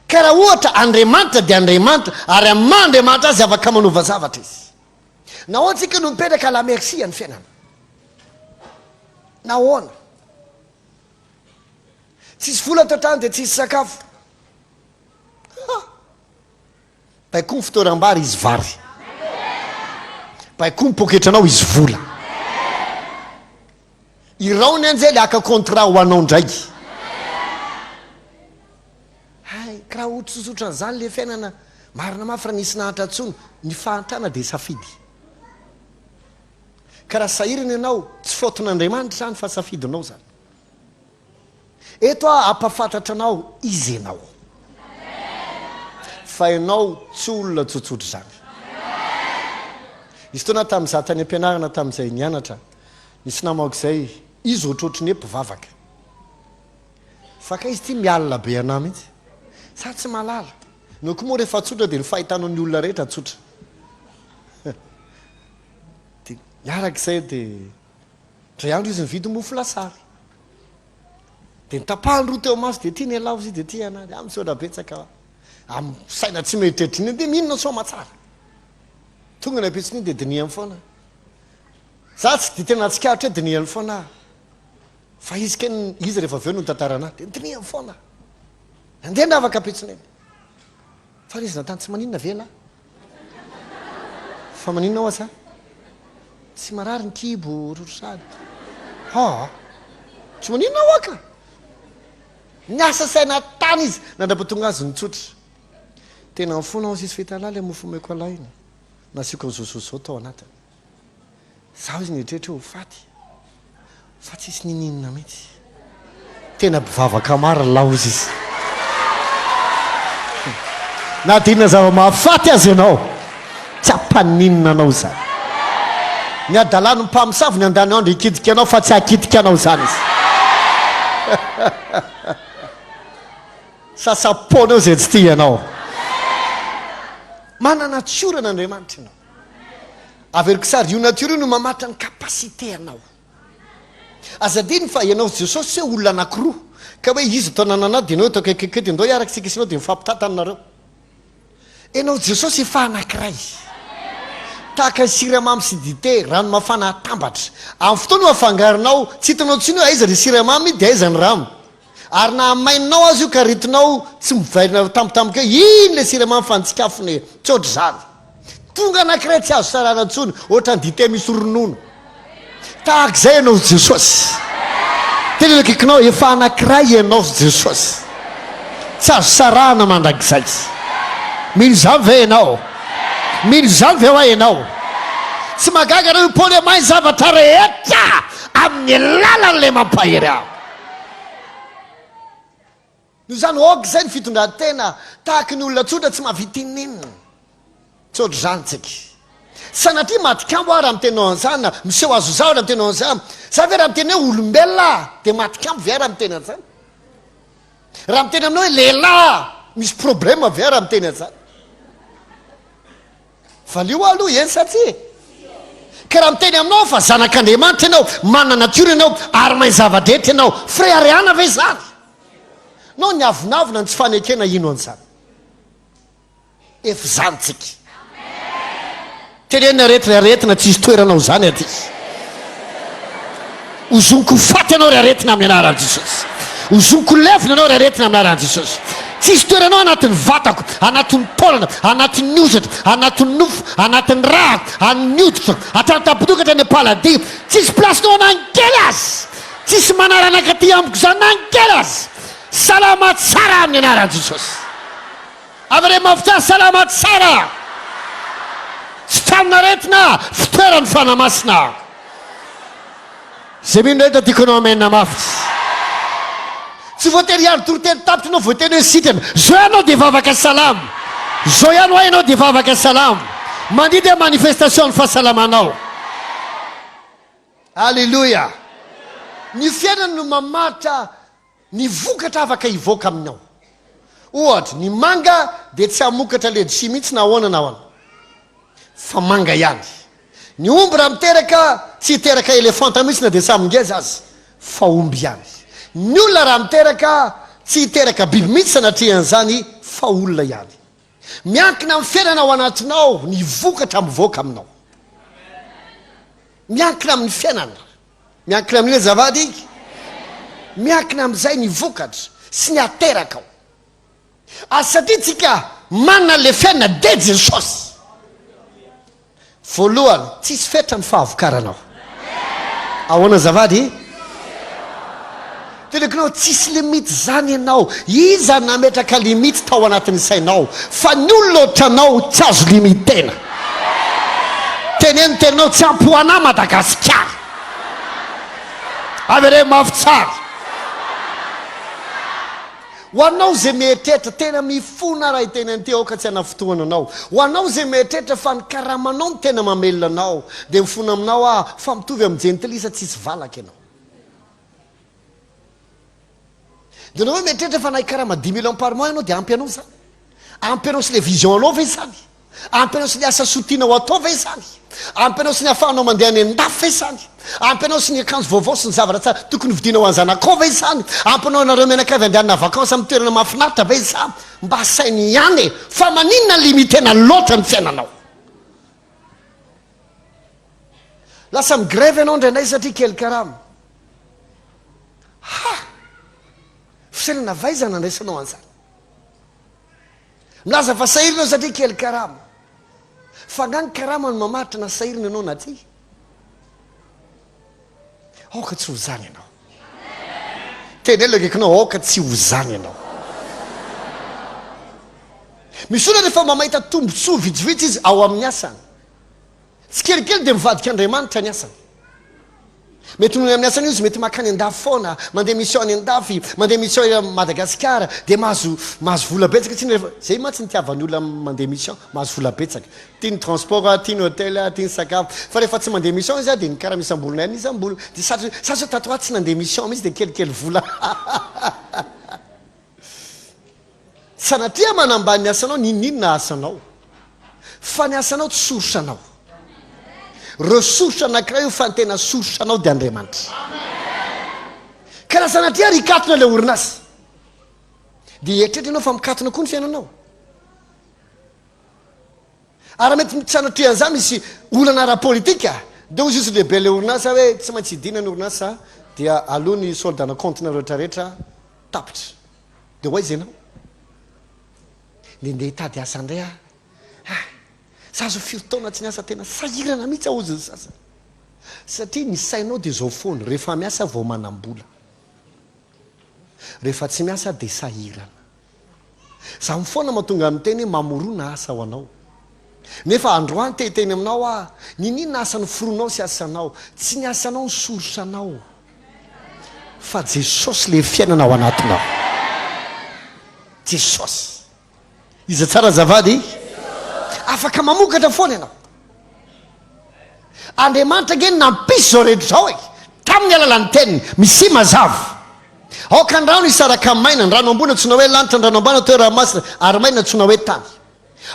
ka raha ohatra Andriamanitra dia Andriamanitra ary amin'ny Andriamanitra azy afaka manova zavatra izy na ohatsika no mipetraka la merci any fiainana na hoana tsisy vola tantrany dia tsisy sakafo baikoa ny fitoeram-bary izy vary baikoa ny poketranao izy vola iraony an'izay le aka contrat ho anao ndraiky raha ohatrosotra an'izany le fiainana marina mafy raha nisy nahatra ntsony ny fahantrana dia safidy ka raha sahirana ianao tsy foton'Andriamanitra zany fa safidinao zany eto ampafantatra anao izy ianao fa ianao tsy olona tsotsotra zany izy tona tamin'izay tany am-pianarana tamin'izay nianatra nisy namako izay izy ohatrohatry ny mpivavaka fa ka izy ity mialina be anah mihitsy sa tsy malala no ko moa rehefa tsotra dia ny fahitanao ny olona rehetra tsotra dia miarak'izay dia dray andro izy nividy mofo lasary dia nitapahany roa teo maso dia tia ny alavo izy dia tia anah dia am'sodra betsaka amin'ny saina tsy meritreritriny dia mihinona soma tsara tonga ny apetsiny dia diniany foana za tsy dia tena tsikahatra hoe diniany foana fa izy ke izy rehefa aveo no tantarana dia diniany foana andeha na afaka apetsinay fa izy natany tsy maninona vela fa maninona ao asa tsy marary ny kibo rorosady tsy maninona ao aka ny asa saina tany izy nandrapatonga azy nitsotra tena mifona ao sisy fahitalaly mofo meko alainy nasioko nyzosozao tao anatiny zaho izy nieritrehitra ho faty fa tsisy nininona mihitsy tena mpivavaka maro laozy izy na dinina zava-mahafaty azy ianao tsy ampaninina anao zany ny adalano mpamosavy ny andany andro hikitika anao fa tsy hakitika anao zany izy sasapona eo zay tsy tia ianao manana tsioranaandriamanitra ianao averiko sary io natiora io no mamatra ny kapasité anao azadiny fa ianao jesosy tsy hoe olona anankiroa ka hoe izy atao nanana dia anao etaokekeke dia ndao hiaraka sika sinao dia mifampitantanareo ianao jesosy efa anankiray tahaka siramamy sy dité rano mafana atambatra amin'ny fotoana no afangarinao tsy hitanao tsiny hoe aiza ry siramamy dia aiza ny rano ary na maininao azy io ka ritinao tsy mivairina tampotampoka hoe iny le siramamy fanitsikafony tsotra zany tonga anankiray tsy azo sarana ntsony ohatra ny dité misy ronono tahak'izay ianao jesosy tena kekinao efa anankiray ianao jesosy tsy azo sarana mandrakizay mino zany ve ianao mino zany ve hoa ianao tsy magaga reo paoly mahy zavatra rehetra amin'ny alalan'le mampahery aho no zany oka zay ny fitondran-tena tahaka ny olona tsotra tsy mahavitininina tsotro zany tsika sanatria matikambo ah raha mitenao an'izany na miseho azo zaho raha mitenao an'izany za ve raha miteny hoe olombelona dia matikambo ve raha miteny an'izany raha miteny aminao hoe lehilahy misy problema ve raha miteny an'izany valio aloha eny satsia ka karaha miteny aminao fa zanak'andriamanitra ianao manana natiora ianao ary mahay zava-drehetra ianao freariana ve zany nao ny avinavina ny tsy fanekena ino an'izany efa zanytsika tenenina rehetraretina tsisy toeranao zany aty ozoniko faty ianao rearetina amin'ny anaran'i jesosy ozoniko levina ianao rearetina amin'ny anaran'i jesosy tsisy toeranao anatin'ny vatako anatin'ny taolana anatin'ny ozatra anatin'ny nofo anatin'ny raha amin'ny oditra atrantapitokatra ny paladia tsisy plasinao anankely azy tsisy manaranaka ty amiko zany nankely azy salama tsara amin'ny anaran'i jesosy avare mafitsara salama tsara tsy taninaretina fitoerany fanamasina zay mino rehetra tiako anao amena mafitsy tsy voatery ihany toroteny tapitra anao voateny hoe sitrana zao ianao dia vavaka salama zao ihany ho ianao dia vavaka salama mandidy a manifestation ny fahasalamanao alleloia ny fiainana no mamaritra ny vokatra afaka hivoaka aminao ohatra ny manga dia tsy hamokatra ledsi mihitsy na ahoana na ahoana fa manga ihany ny omby raha miteraka tsy hiteraka elefanta mihitsy na dia samingeza azy fa omby ihany ny olona raha miteraka tsy hiteraka biby mihitsy sanatrian'izany fa olona ihany miankina amin'ny fiainana ao anatinao ny vokatra mivoaka aminao miankina amin'ny fiainana miankina amin'ile zavady miankina amin'izay ny vokatra sy ny ateraka ao satria tsika manana le fiainana de jesosy voalohany tsisy fetra ny fahavokaranao ahoana zavady telekonao tsisy limity zany ianao iza nametraka limity tao anatin'ny sainao fa ny olona ohatranao tsy azo limitena teneno tenanao tsy ampoana Madagasikara avere mafy tsara ho anao zay mieritreritra tena mifona raha itenany ty aoka tsy hana fotoana anao ho anao zay mieritreritra fa ny karamanao no tena mamelona anao dia mifona aminao fa mitovy amin'ny jentilisa tsisy valaka ianao dia anao hoe mieritreritra fa nahy karama 10 millions par mois ianao dia ampy anao zany ampy anao sy le vision anao ve zany ampy anao sy le asa sotianao atao ve zany ampy anao sy ny afahanao mandeha any an-dafy ve zany ampy anao sy ny akanjo vaovao sy ny zavatra tsara tokony vidinao anzanakao ve zany ampy anao nareo menakavy andehanana vakansa amin'ny toerana mahafinaritra ve zany mba sainy ihany fa maninona limitena loatra ny fiainanao lasa migrève ianao indraindray satria kely karama fisainana vaizana andraisanao an'izany milaza fa sahirinao satria kely karama fa ngany karama no mamaritra na sahirina ianao na ty aoka tsy ho zany ianao teny elo akekinao aoka tsy ho zany ianao misy olona rehefa mamahita tombontsoa vitsivitsy izy ao amin'ny asany tsy kelikely dia mivadika Andriamanitra ny asany mety nohony amin'ny asany izy mety makany an-dafy foana mandeha mission any an-dafy mandeha mission Madagasikara dia mahazo vola betsaka tsy rehefa zay mantsy ny tiavany olona mandeha mission mahazo vola betsaka tia ny transport tia ny hôtel tia ny sakafo fa rehefa tsy mandeha mission izy dia ny karaha misy ambolona any izy ambola dia satria tatoaty tsy nandeha mission mihitsy dia kelikely vola sanatria manambany ny asanao ninina asanao fa ny asanao tsy sorosanao ressource anankiray io fa ny tena source anao dia Andriamanitra ka raha sanatria rikatona ilay orinasa dia eritreritra ianao fa mikatona koa ny fiainanao ary mety sanatria an'izany misy olana ara-politika dia ozy izy lehibe ilay orinasa hoe tsy maintsy hidina ny orinasa dia aloha ny soldana comptena rehetrarehetra tapitra dia hoaiza ianao ndeha hitady asa indray zazo firotaona tsy niasa tena sahirana mihitsy aho oziny sasa satria ny sainao dia zao foana rehefa miasa vao manam-bola rehefa tsy miasa dia sahirana za mifoana mahatonga amin'ny teny hoe mamorona asa ho anao nefa androany tehiteny aminao ninina asany foronao sy asanao tsy ny asanao ny sorosanao fa Jesosy le fiainana ao anatinao Jesosy iza tsara zavady afaka mamokatra foana ianao Andriamanitra nge nampisy zao rehetra zao tamin'ny alalan'ny teniny misy mazava aoka ny rano isaraka amin'ny maina ny rano ambony antsona hoe lanitra ny rano ambany atao ranomasina ary maina antsona hoe tany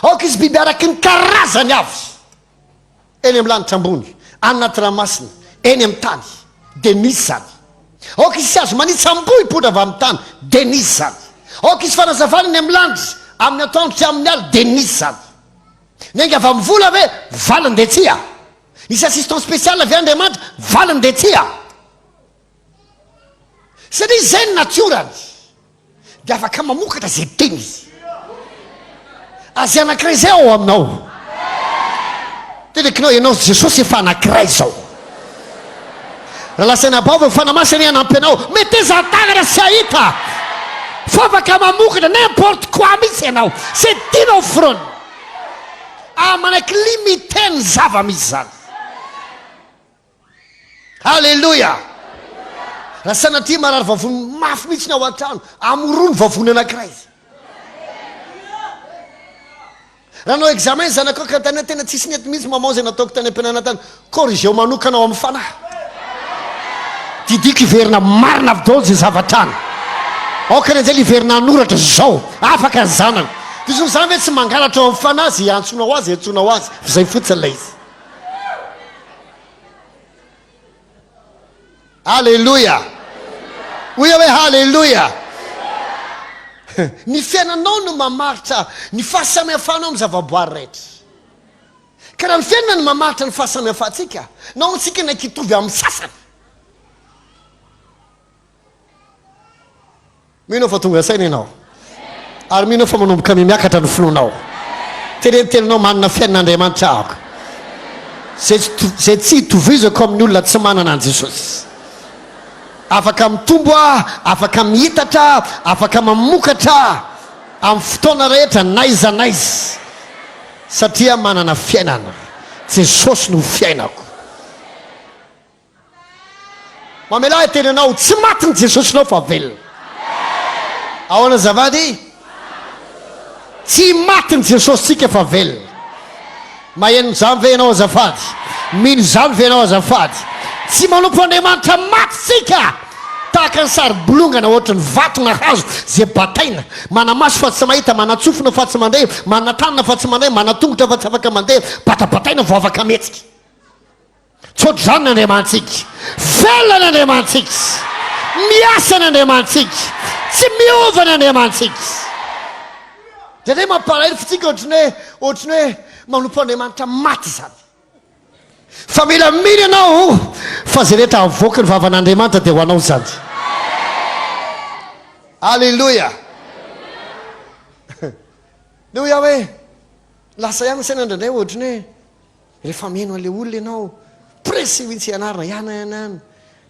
aoka izy biby araky ny karazany avy eny amin'ny lanitra ambony anaty ramasina eny amin'ny tany denisy zany. Aoka izy sy azo manitsy amboa ipona avy amin'ny tany denisy zany. Aoka izy fanazavana ny amin'ny landry amin'ny atoandro sy amin'ny aly denisy zany. Nenga avy amin'ny vola hoe valiny de tsia. Nisy assistant spécial avy Andriamanitra valiny de tsia. Satria zay ny natiorany de afaka mamokatra zay teny izy. Azy anankiray zay ao aminao. Tenekinao ianao Jesosy efa anankiray zao. Raha lasaina baovy fanamasina anampy anao meteza tagnana sy ahita fa afaka mamokatra n'importe quoi mihitsy ianao c'est tianao frony manaiky limité ny zava-misy zany. Halleluja. Raha sanatria marary vavony mafy mihitsy ny ao an-trano amorony vavony anankiray. Raha nao examen zanako ka tany tena tsisy nety mihitsy mamao zay nataoko tany am-pianarana tany corrigeo manokanao amin'ny fanahy. Didiko iverina marina avy daholo zay zavatrany. Aokany an'izay liverina anoratra zao afaka ny zanako. Diso zany hoe tsy mangalatra ao amin'ny fanahy zay antsonao azy antsonao azy zay fotsiny lay izy. Halleluja. Oya hoe halleluja. Ny fiainanao no mamaritra ny fahasamihafanao amin'ny zavaboary rehetra. Karaha ny fiainana no mamaritra ny fahasamihafantsika. Nao antsika nakitovy amin'ny sasany. Minao fa tonga saina ianao. Ary minao fa manomboka miakatra ny fononao. Terentenanao manana fiainan'Andriamanitra ahako. Zay tsy hitovizako amin'ny olona tsy manana an Jesosy. Afaka mitombo afaka mihitatra, afaka mamokatra amin'ny fotoana rehetra naiza naiza. Satria manana fiainana. Jesosy no fiainako. Mamela tenanao tsy maty ny Jesosy nao fa velona. Ahoana zavady? Tsy maty ny Jesosy tsika fa velona. Maheno zany ve ianao azafady? Mino zany ve ianao azafady? Tsy manompo Andriamanitra maty tsika. Tahaka ny sary bolongana ohatry ny vato na hazo zay bataina. Mana maso fa tsy mahita, mana tsofina fa tsy mandeha, mana tanana fa tsy mandeha, mana tongotra fa tsy afaka mandeha, batabataina vao afaka mihetsika. Tsy ohatry zany n'Andriamantsika. Velona n'Andriamantsika. Miasa n'Andriamantsika. Tsy miova n'Andriamantsika. Zay mampalahelo fitsika ohatry hoe manompo Andriamanitra maty zany. Fa mila mily ianao fa zay rehetra avoaka ny vavan'Andriamanitra dia ho anao zany. Halleluja. Le ho iaho hoe lasa ihany sainandrandray ohatry ny hoe rehefa mihaino an'ilay olona ianao presy mihitsy ianarana iana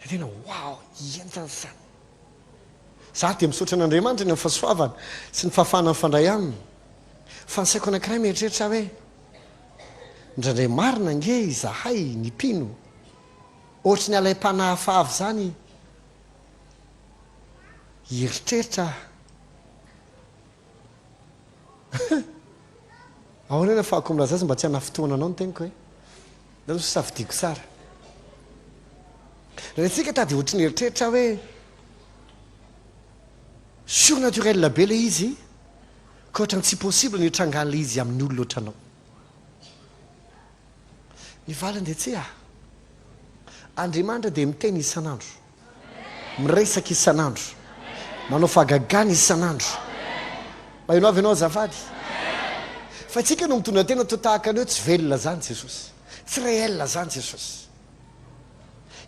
tena wow ientana zany. Za dia misaotra an'Andriamanitra ny fahasoavana sy ny fahafahana mifandray aminy. Fa ny saiko anankiray mieritreritra hoe indraindray marina nge izahay ny mpino ohatry ny alay-panahafavy zany eritreritra ahoana na fahako milaza azy mba tsy hana fotoana anao ny teniko hoe da noso safidiako tsara raha tsika tady ohatry ny eritreritra hoe surnaturel be le izy ka ohatrany tsy possible ny hitrangan'le izy amin'ny olona ohatranao. Ny valiny dia tsy Andriamanitra dia miteny isan'andro, miresaka isan'andro, manao fahagagana isan'andro. Mahaino avy ianao azafady? Fa itsika no mitondra tena to tahaka an'io tsy velona zany Jesosy, tsy réel zany Jesosy.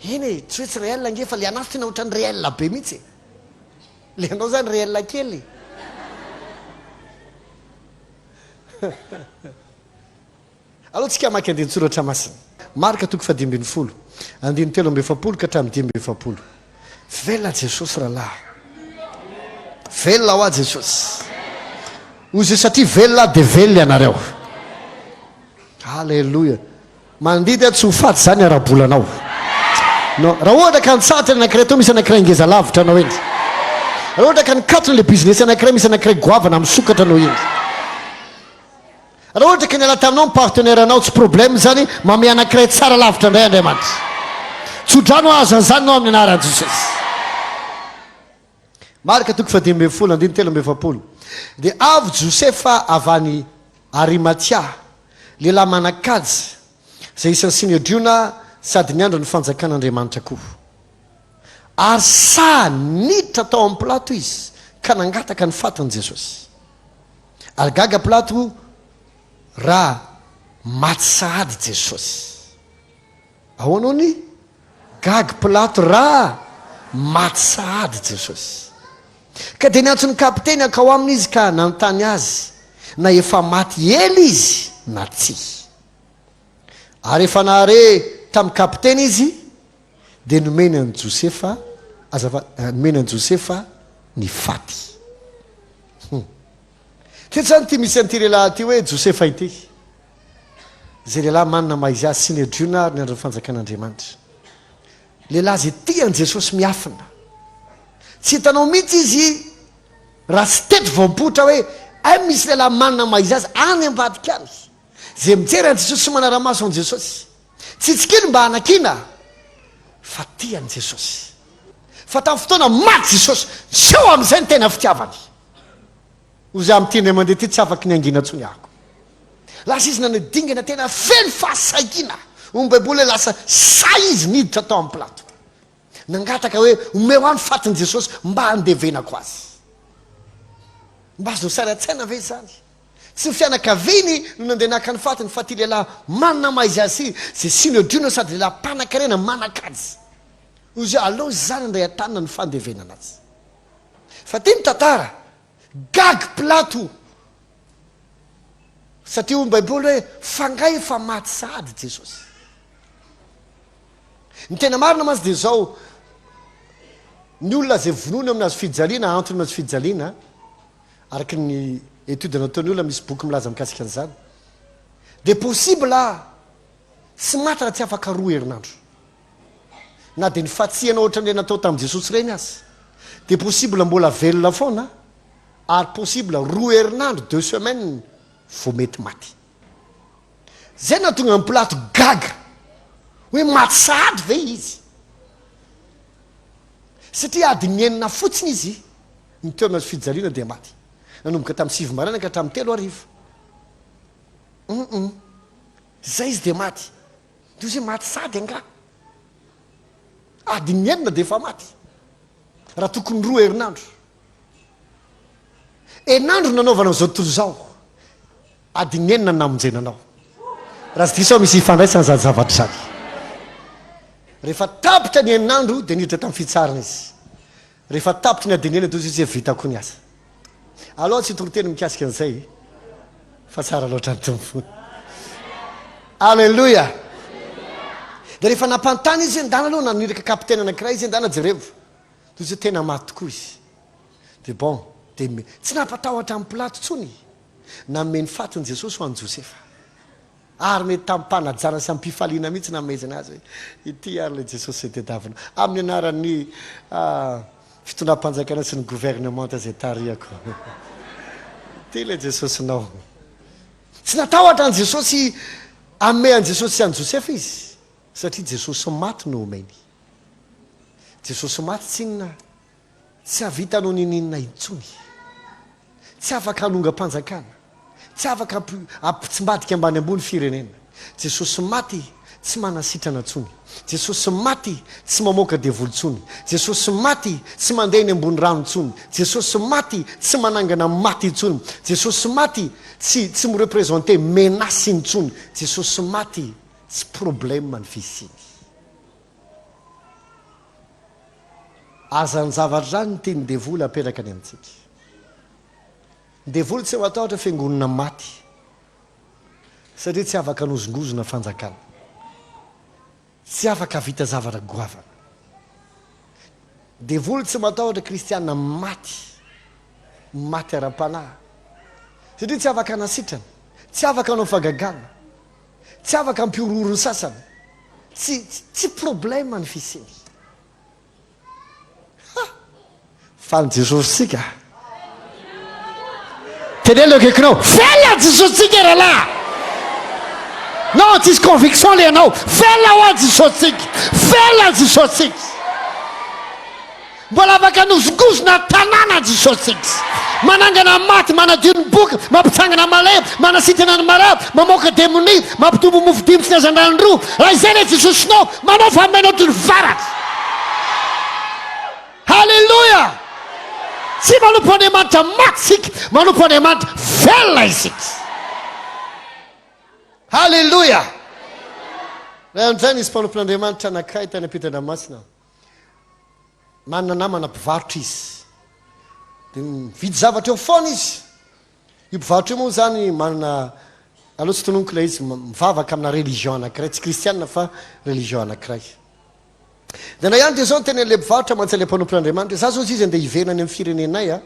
Eny tsy hoe tsy réel nge fa le anazy tena ohatran'ny réel be mihitsy. Le anao zany réel kely. Aloha tsika maky andiny tsoratra masina. Marika toko 5:10, 3:7 ka hatramin'ny 10:7. Velona Jesosy rahalahy. Velona ho Jesosy. Ozy satria velona dia velona ianareo. Halleluja. Mandidy tsy ho faty zany arabolanao. No, raha ohatra ka nitsatra anankiray to misy anankiray ngeza lavitra anao eny. Raha ohatra ka nikatona le business anankiray misy anankiray goavana misokatra anao eny. Raha ohatra ka niala taminao ny partenaire anao tsy problème zany mame anankiray tsara lavitra indray Andriamanitra. Tsodrano azo an'izany nao amin'ny anaran'i Jesosy. Marika toko 10:10, 3:7. Dia avy Josefa avy any Arimatia, lehilahy manan-kaja, zay isan'ny Sinedriona sady ny andro ny fanjakan'andriamanitra koa ary sa niditra tao amin'ny plato izy ka nangataka ny fatiny Jesosy ary gaga plato raha maty sahady Jesosy ahoanao ny gaga plato raha maty sahady Jesosy ka dia niantsony kapiteny akao aminy izy ka nanontany azy na efa maty ely izy na tsy ary efa nahare tamin'ny kapiteny izy dia nomeny an'i Josefa nomeny an'i Josefa ny faty tetsany ty misy an'ity lehilahy ty hoe Josefa ity zay lehilahy manana maizy azy sy ny adriona ary ny andro fanjakan'Andriamanitra lehilahy zay tian'i Jesosy miafina tsy hitanao mihitsy izy raha tsy tety voampotra hoe ay misy lehilahy manana maizy azy any ambadika any zay mijery an'i Jesosy sy manara-maso an'i Jesosy tsy tsikiny mba hanakina fa tian'i Jesosy fa tamin'ny fotoana maty Jesosy seo amin'izay ny tena fitiavany ozy amin'ny teny mandeha ty tsy afaky ny angina ntsony ahako lasa izy nanadingana tena feno fahasaikina ny baiboly hoe lasa say izy niditra tao amin'ny plato nangataka hoe omeo any fatin'i Jesosy mba handevenako azy mba azo sara-tsaina ve zany tsy ny fianakaviny no nandeha naka ny fatiny fa ty lehilahy manana maizy azy zay sino adriona sady lehilahy mpanan-karena manakazy ozy aloha zany ndray an-tanina ny fandevenana azy fa ty mitantara gagy plato satria ho ny baiboly hoe fangay efa maty sahady Jesosy ny tena marina mazy dia zao ny olona zay vonoiny aminazy fijaliana antony aminazy fijaliana araky ny étude nataony olona misy boky milaza mikasika an'izany dia possible tsy maty raha tsy afaka roa herinandro na dia ny fatsiana ohatran'le natao tamin'i Jesosy reny azy dia possible mbola velona foana ary possible roa herinandro 2 semaines vao mety maty zay na tonga amin'ny plato gaga hoe maty sahady ve izy satria adiny enina fotsiny izy ny teo anazy fijaliana dia maty nanomboka tamin'ny 7 maraina ka hatramin'ny 3 arivo zay izy dia maty dia ozy hoe maty sady anga adiny enina dia efa maty raha tokony roa herinandro herinandro nanaovana zao tontolo zao adiny enina namonjenanao raha sy disao misy ifandraisana zany zavatra zany rehefa tapitra ny herinandro dia niditra tamin'ny fitsarana izy rehefa tapitra ny adiny enina dia izy hoe vitako ny asa aloha tsy toriteny mikasika an'izay fa tsara loatra ny tompo alleloia dia rehefa nampantany izy endana aloha naniraka kapiteny anankiray izy endana jerevo dia izy hoe tena maty tokoa izy dia bon dia tsy nampatahotra amin'ny plato tsony nameny fatiny Jesosy ho an'i Josefa ary mety tamin'ny mpanajana sy ampifaliana mihitsy namezana azy hoe ity ary le Jesosy tedavina amin'ny anaran'ny fitondram-panjakana sy ny gouvernement zay tariako ty le Jesosynao tsy natahotra an'i Jesosy ame an'i Jesosy sy an'i Josefa izy satria Jesosy maty no omeny Jesosy maty tsy inona tsy havitanao nininona intsony tsy afaka hanonga-panjakana tsy afaka apitsimbadika ambany ambony firenena Jesosy maty tsy manasitrana ntsony Jesosy maty tsy mamoaka devoly ntsony Jesosy maty tsy mandeha eny ambony rano ntsony Jesosy maty tsy manangana maty ntsony Jesosy maty tsy mireprésente menasy ntsony Jesosy maty tsy problème ny fisiny aza ny zavatra zany ny teny devoly aperaka any amintsika devoly tsy matahotra fiangonana maty satria tsy afaka nozongozona fanjakana tsy afaka vita zavatra goavana devoly tsy matahotra kristiana maty maty ara-panahy satria tsy afaka nasitrana tsy afaka anao fagagana tsy afaka mpiororony sasany tsy problème ny fisiny fa ny Jesosy sika tenelo akaikinao fela Jesosy sika rahalahy non tsisy conviction le anao fela ho a Jesosy sika fela Jesosy sika mbola afaka nozongozona tanàna Jesosy manangana maty manadino boka mampitsangana malay manasitana ny mara mamoaka démonie mampitombo mofo dimy sy nazandrany roa raha izay le Jesosinao manao fa mainao toy ny varatra halleluja tsy manompo Andriamanitra maty sika manompo Andriamanitra velona isika halleluja raha amin'izay nisy mpanompon'Andriamanitra anankiray tany am-Pitan-Damasina manana namana mpivarotra izy dia mividy zavatra eo foana izy io mpivarotra io moa zany manana aloha tsy tononiko ilay izy mivavaka amina religion anankiray tsy kristianina fa religion anankiray dia na ihany dia zao ny tena le mpivarotra mantsy le mpanompon'Andriamanitra za zao izy andeha hiverina any amin'ny firenenay a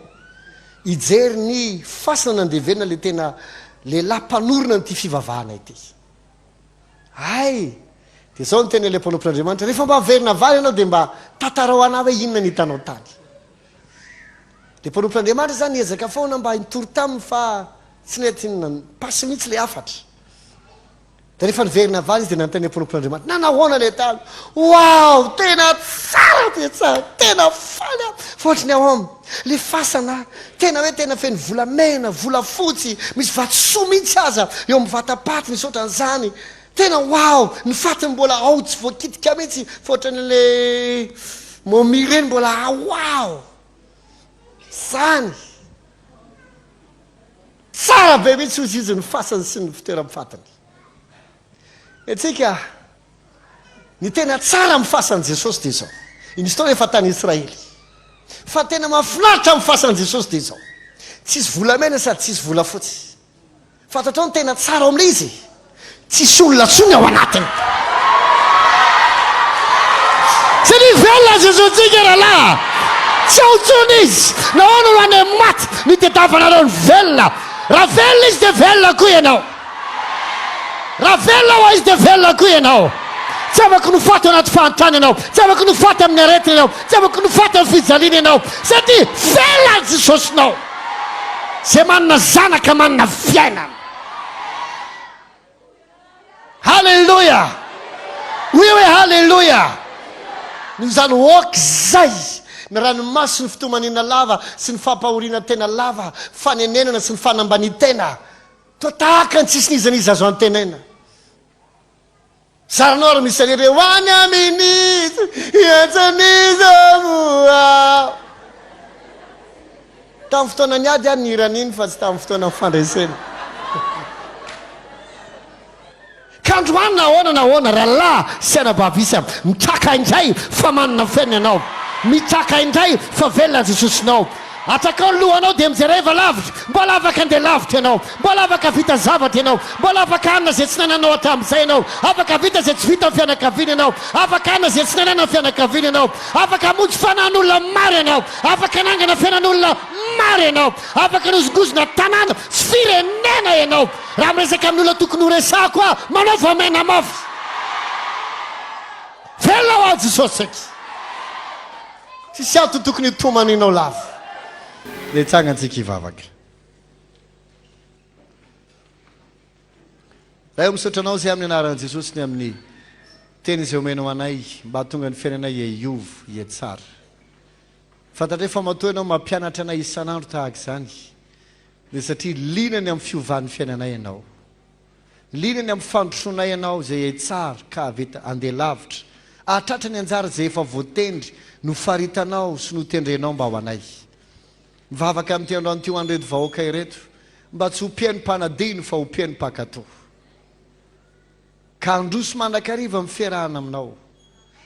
hijery ny fasana nandeha le tena lehilahy mpanorona nyity fivavahana ity ay dia zao ny tena le mpanompon'Andriamanitra rehefa mba verina vary ianao dia mba tantarao anao hoe inona ny hitanao tany dia mpanompon'Andriamanitra zany ezaka foana mba nitory taminy fa tsy nety pasy mihitsy le afatra dia rehefa niverina vary izy dia nanontany mpanompon'Andriamanitra nanahoana le tany wow tena tsara dia tsara tena faly a fa ohatrany ao aminy le fasana tena hoe tena feno volamena volafotsy misy vatosoa mihitsy aza eo amin'ny vatapaty misy ohatran'izany tena wow ny fatiny mbola ao tsy voakitika mihitsy fa ohatran'le momi reny mbola wow zany tsara be mihitsy ozy izy ny fasany sy ny fitoeram-fatiny etsika ny tena tsara amin'ny fasan'i Jesosy dia zao inisy tao rehefa tany Israely fa tena mahafinaritra amin'ny fasan'i Jesosy dia zao tsisy volamena sady tsisy volafotsy fantatrao ny tena tsara ao amin'ilay izy tsisy olona tsony ao anatiny tsy ny velona Jesotsika rahalahy tsy ao tsony izy nahoana no any maty nitetavanareo ny velona raha velona izy dia velona koa ianao raha velona ho izy dia velona koa ianao tsy afaka nofaty anaty fahantrany ianao tsy afaka nofaty amin'ny aretina ianao tsy afaka nofaty amin'ny fijaliana ianao satria velona Jesosinao zay manana zanaka manana fiainana halleluja hoe halleluja no zany okizay ny ranomasy ny fitomanina lava sy ny fampahoriana tena lava fanenenana sy ny fanambani-tena toa tahaka ny tsisy nizanizy azo antenena saranao ry misy an'ireo any amin'izy iantsan'izamoa tamin'ny fotoana ny ady any ny iran'iny fa tsy tamin'ny fotoana fandraisena kandroany nahoana rahalahy sy anababisy mitraka indray fa manana fiaina ianao mitraka indray fa velona Jesosinao atakao ny lohanao dia mijereva lavitra mbola afaka andeha lavitra ianao mbola afaka vita zavatra ianao mbola afaka anina zay tsy nananao hatramin'izay ianao afaka vita zay tsy vita amin'ny fianakaviana ianao afaka anina zay tsy nanana amin'ny fianakaviana ianao afaka monjy fanan'olona maro ianao afaka nangana fiainan'olona maro ianao afaka nozongozona tanàna sy firenena ianao raha miresaka amin'olona tokony horesako a manao vamena mafy velona ho ao Jesosy tsisy ato tokony tomaninao lava le tsangantsika hivavaka raha misotranao zay amin'ny anaran'i Jesosy ny amin'ny teny izay omenao anay mba tonga ny fiainanay iovo tsara fantatray fa matoa ianao mampianatra anay isan'andro tahaka izany dia satria linany amin'ny fiovan'ny fiainanay ianao linany amin'ny fandrosoanay ianao zay tsara ka vita andeha lavitra atratra ny anjara zay efa voatendry no faritanao sy no tendrenao mba ho anay mivavaka amin'ity androany ty ho an'ireto vahoaka ireto mba tsy hopian'ny mpanadino fa hopian'ny mpakato ka androso mandrakariva amin'ny fiarahana aminao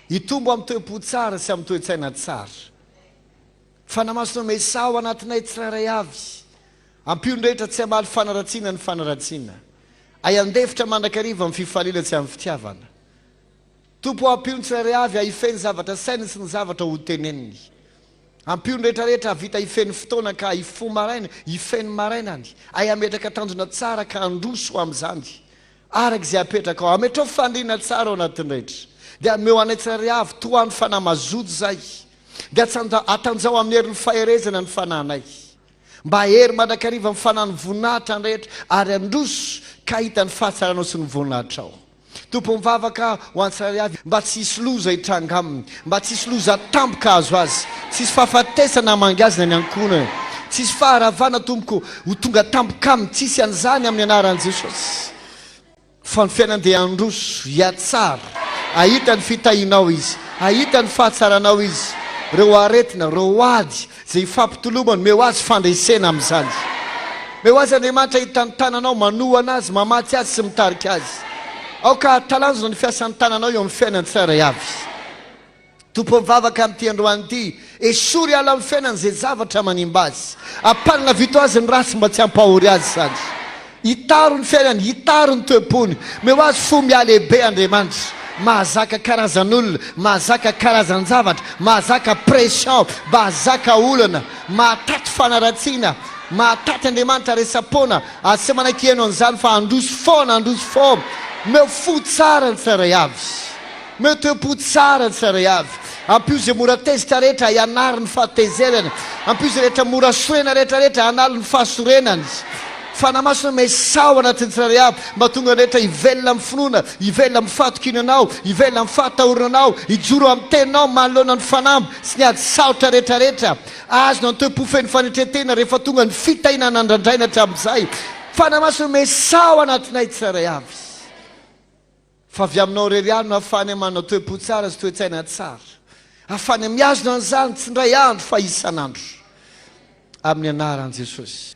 hitombo amin'ny toe-po tsara sy amin'ny toe-tsaina tsara fa namasonao mesao anatinay tsirairay avy ampionrehetra tsy hamaly fanaratsiana ny fanaratsiana ay andefitra mandrakariva amin'ny fifalila tsy amin'ny fitiavana tompo ampiony tsirairay avy ahifeny zavatra sainy sy ny zavatra ho teneniny ampiony rehetrarehetra avita hifeny fotoana ka hifo maraina hifeny marainany ay ametraka tanjona tsara ka androso amin'izany araka izay apetraka ao ametrao fandrina tsara ao anatin'ny rehetra dia meo anay tsirairay avy toany fanamazoto zay dia atanjao amin'ny herin'ny faherezana ny fananay mba hery mandrakariva amin'ny fanany voninahitra ny rehetra ary androso ka hita ny fahatsaranao sy ny voninahitra ao tompo-mivavaka ho antsirairay avy mba tsisy loza hitranga aminy, mba tsisy loza tampoka azo azy, tsisy fahafatesana mangazina ny ankohonana, tsisy faharavana tompoko ho tonga tampoka aminy, tsisy an'izany amin'ny anaran'i Jesosy. Fa ny fiainany dia androso hiatsara, ahita ny fitahinao izy, ahita ny fahatsaranao izy, reo aretina, reo ady zay fampitolomany meo azy fandresena amin'izany, meo azy Andriamanitra hitany tananao manohana azy, mamatsy azy sy mitarika azy. Ao ka talanjona ny fiasan'ny tananao eo amin'ny fiainany tsirairay avy. Tompo-mivavaka amin'ity androany ity, esory ala amin'ny fiainany zay zavatra manimba azy, ampanina vito azy ny ratsy mba tsy hampahory azy zany. Hitaro ny fiainany, hitaro ny toepony, meo azy fo mialehibe Andriamanitra, mahazaka karazan'olona, mahazaka karazan-javatra, mahazaka pression, mahazaka olana, mahataty fanaratsiana, mahataty Andriamanitra resapona, ary tsy manankiano an'izany fa androso foana, androso foana. Meo fo tsara ny tsirairay avy, meo toepo tsara ny tsirairay avy. Ampio zay mora tezitra rehetra hianary ny fahatezerana, ampio zay rehetra mora sorena rehetrarehetra hanalo ny fahasorenany. Fanamasona mesao anatin'ny tsirairay avy, mba tonga rehetra hivelona amin'ny finoana, hivelona amin'ny fahatokinanao, hivelona amin'ny fahatahoranao, hijoro amin'ny teninao manoloana ny fanambo sy ny ady saotra rehetrarehetra. Azona ny toepo feno fanetretena rehefa tonga ny fitahinana andrandraina hatramin'izay. Fanamasona mesao anatinay tsirairay avy. Fa avy aminao rery no ahafany manao toepo tsara sy toe-tsaina tsara, ahafany miazona an'izany tsy ndray andro fa isan'andro, amin'ny anaran'i Jesosy.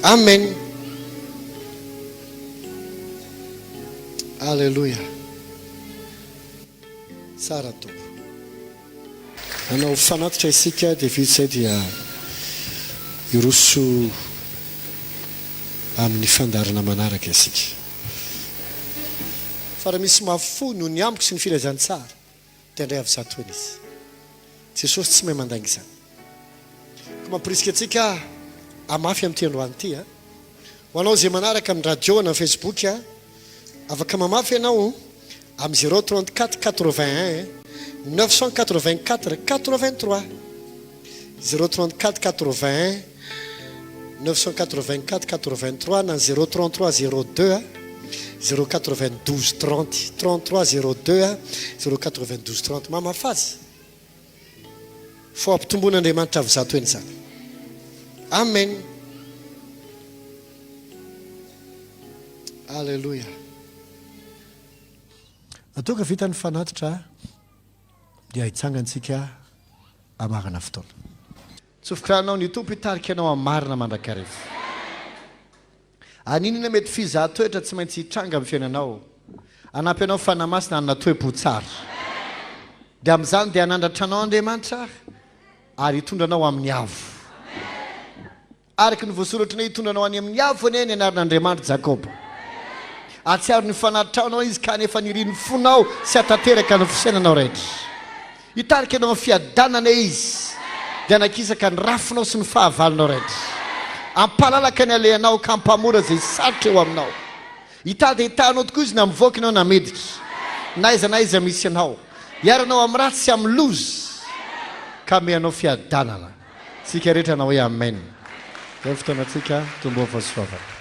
Amen. Alleluia. Tsara tompo. Anao fanatitra isika dia vitsy dia iroso amin'ny fandarana manaraka isika. Fa raha misy mafo no ny amiko sy ny filazantsara dia indray avy zato izy. Jesosy tsy mahay mandangy izany. Ka mampirisika antsika amafy amin'ity androany ity. Ho anao zay manaraka amin'ny radio na Facebook, afaka mamafy ianao amin'ny 034 81 984 83, 034 81 984 83 na 033 02 092 30 33 02 092 30. Mamafazy fo ampitomboan'Andriamanitra avy zato eny zany. Amen. Alleluia. Atoka vita ny fanatitra dia hitsangantsika amarana fotoana. Tsofikranao ny tompo hitarika anao amin'ny marina mandrakariva. Aninona mety fizahatoetra tsy maintsy hitranga amin'ny fiainanao, anampy anao fanamasina hanana toepo tsara. Dia amin'izany dia hanandratranao Andriamanitra ary hitondranao amin'ny avo. Araka ny voasoratra hitondranao any amin'ny avo anie ny anaran'Andriamanitra Jakoba. Atsiaro ny fanatitranao izy ka nefa niriny fonao sy atateraka ny fisainanao rehetra. Hitarika anao amin'ny fiadanana izy dia nakisaka ny rafinao sy ny fahavalonao rehetra. Ampalalaka ny alehanao ka mpamora zay sarotra eo aminao. Hitady hitanao tokoa izy na mivoaka anao na meditra, na iza misy anao, hiaranao amin'ny ratsy sy amin'ny loza ka meanao fiadanana. Tsika rehetra anao hoe amen. Dia fotoana tsika tombo fahasoavana.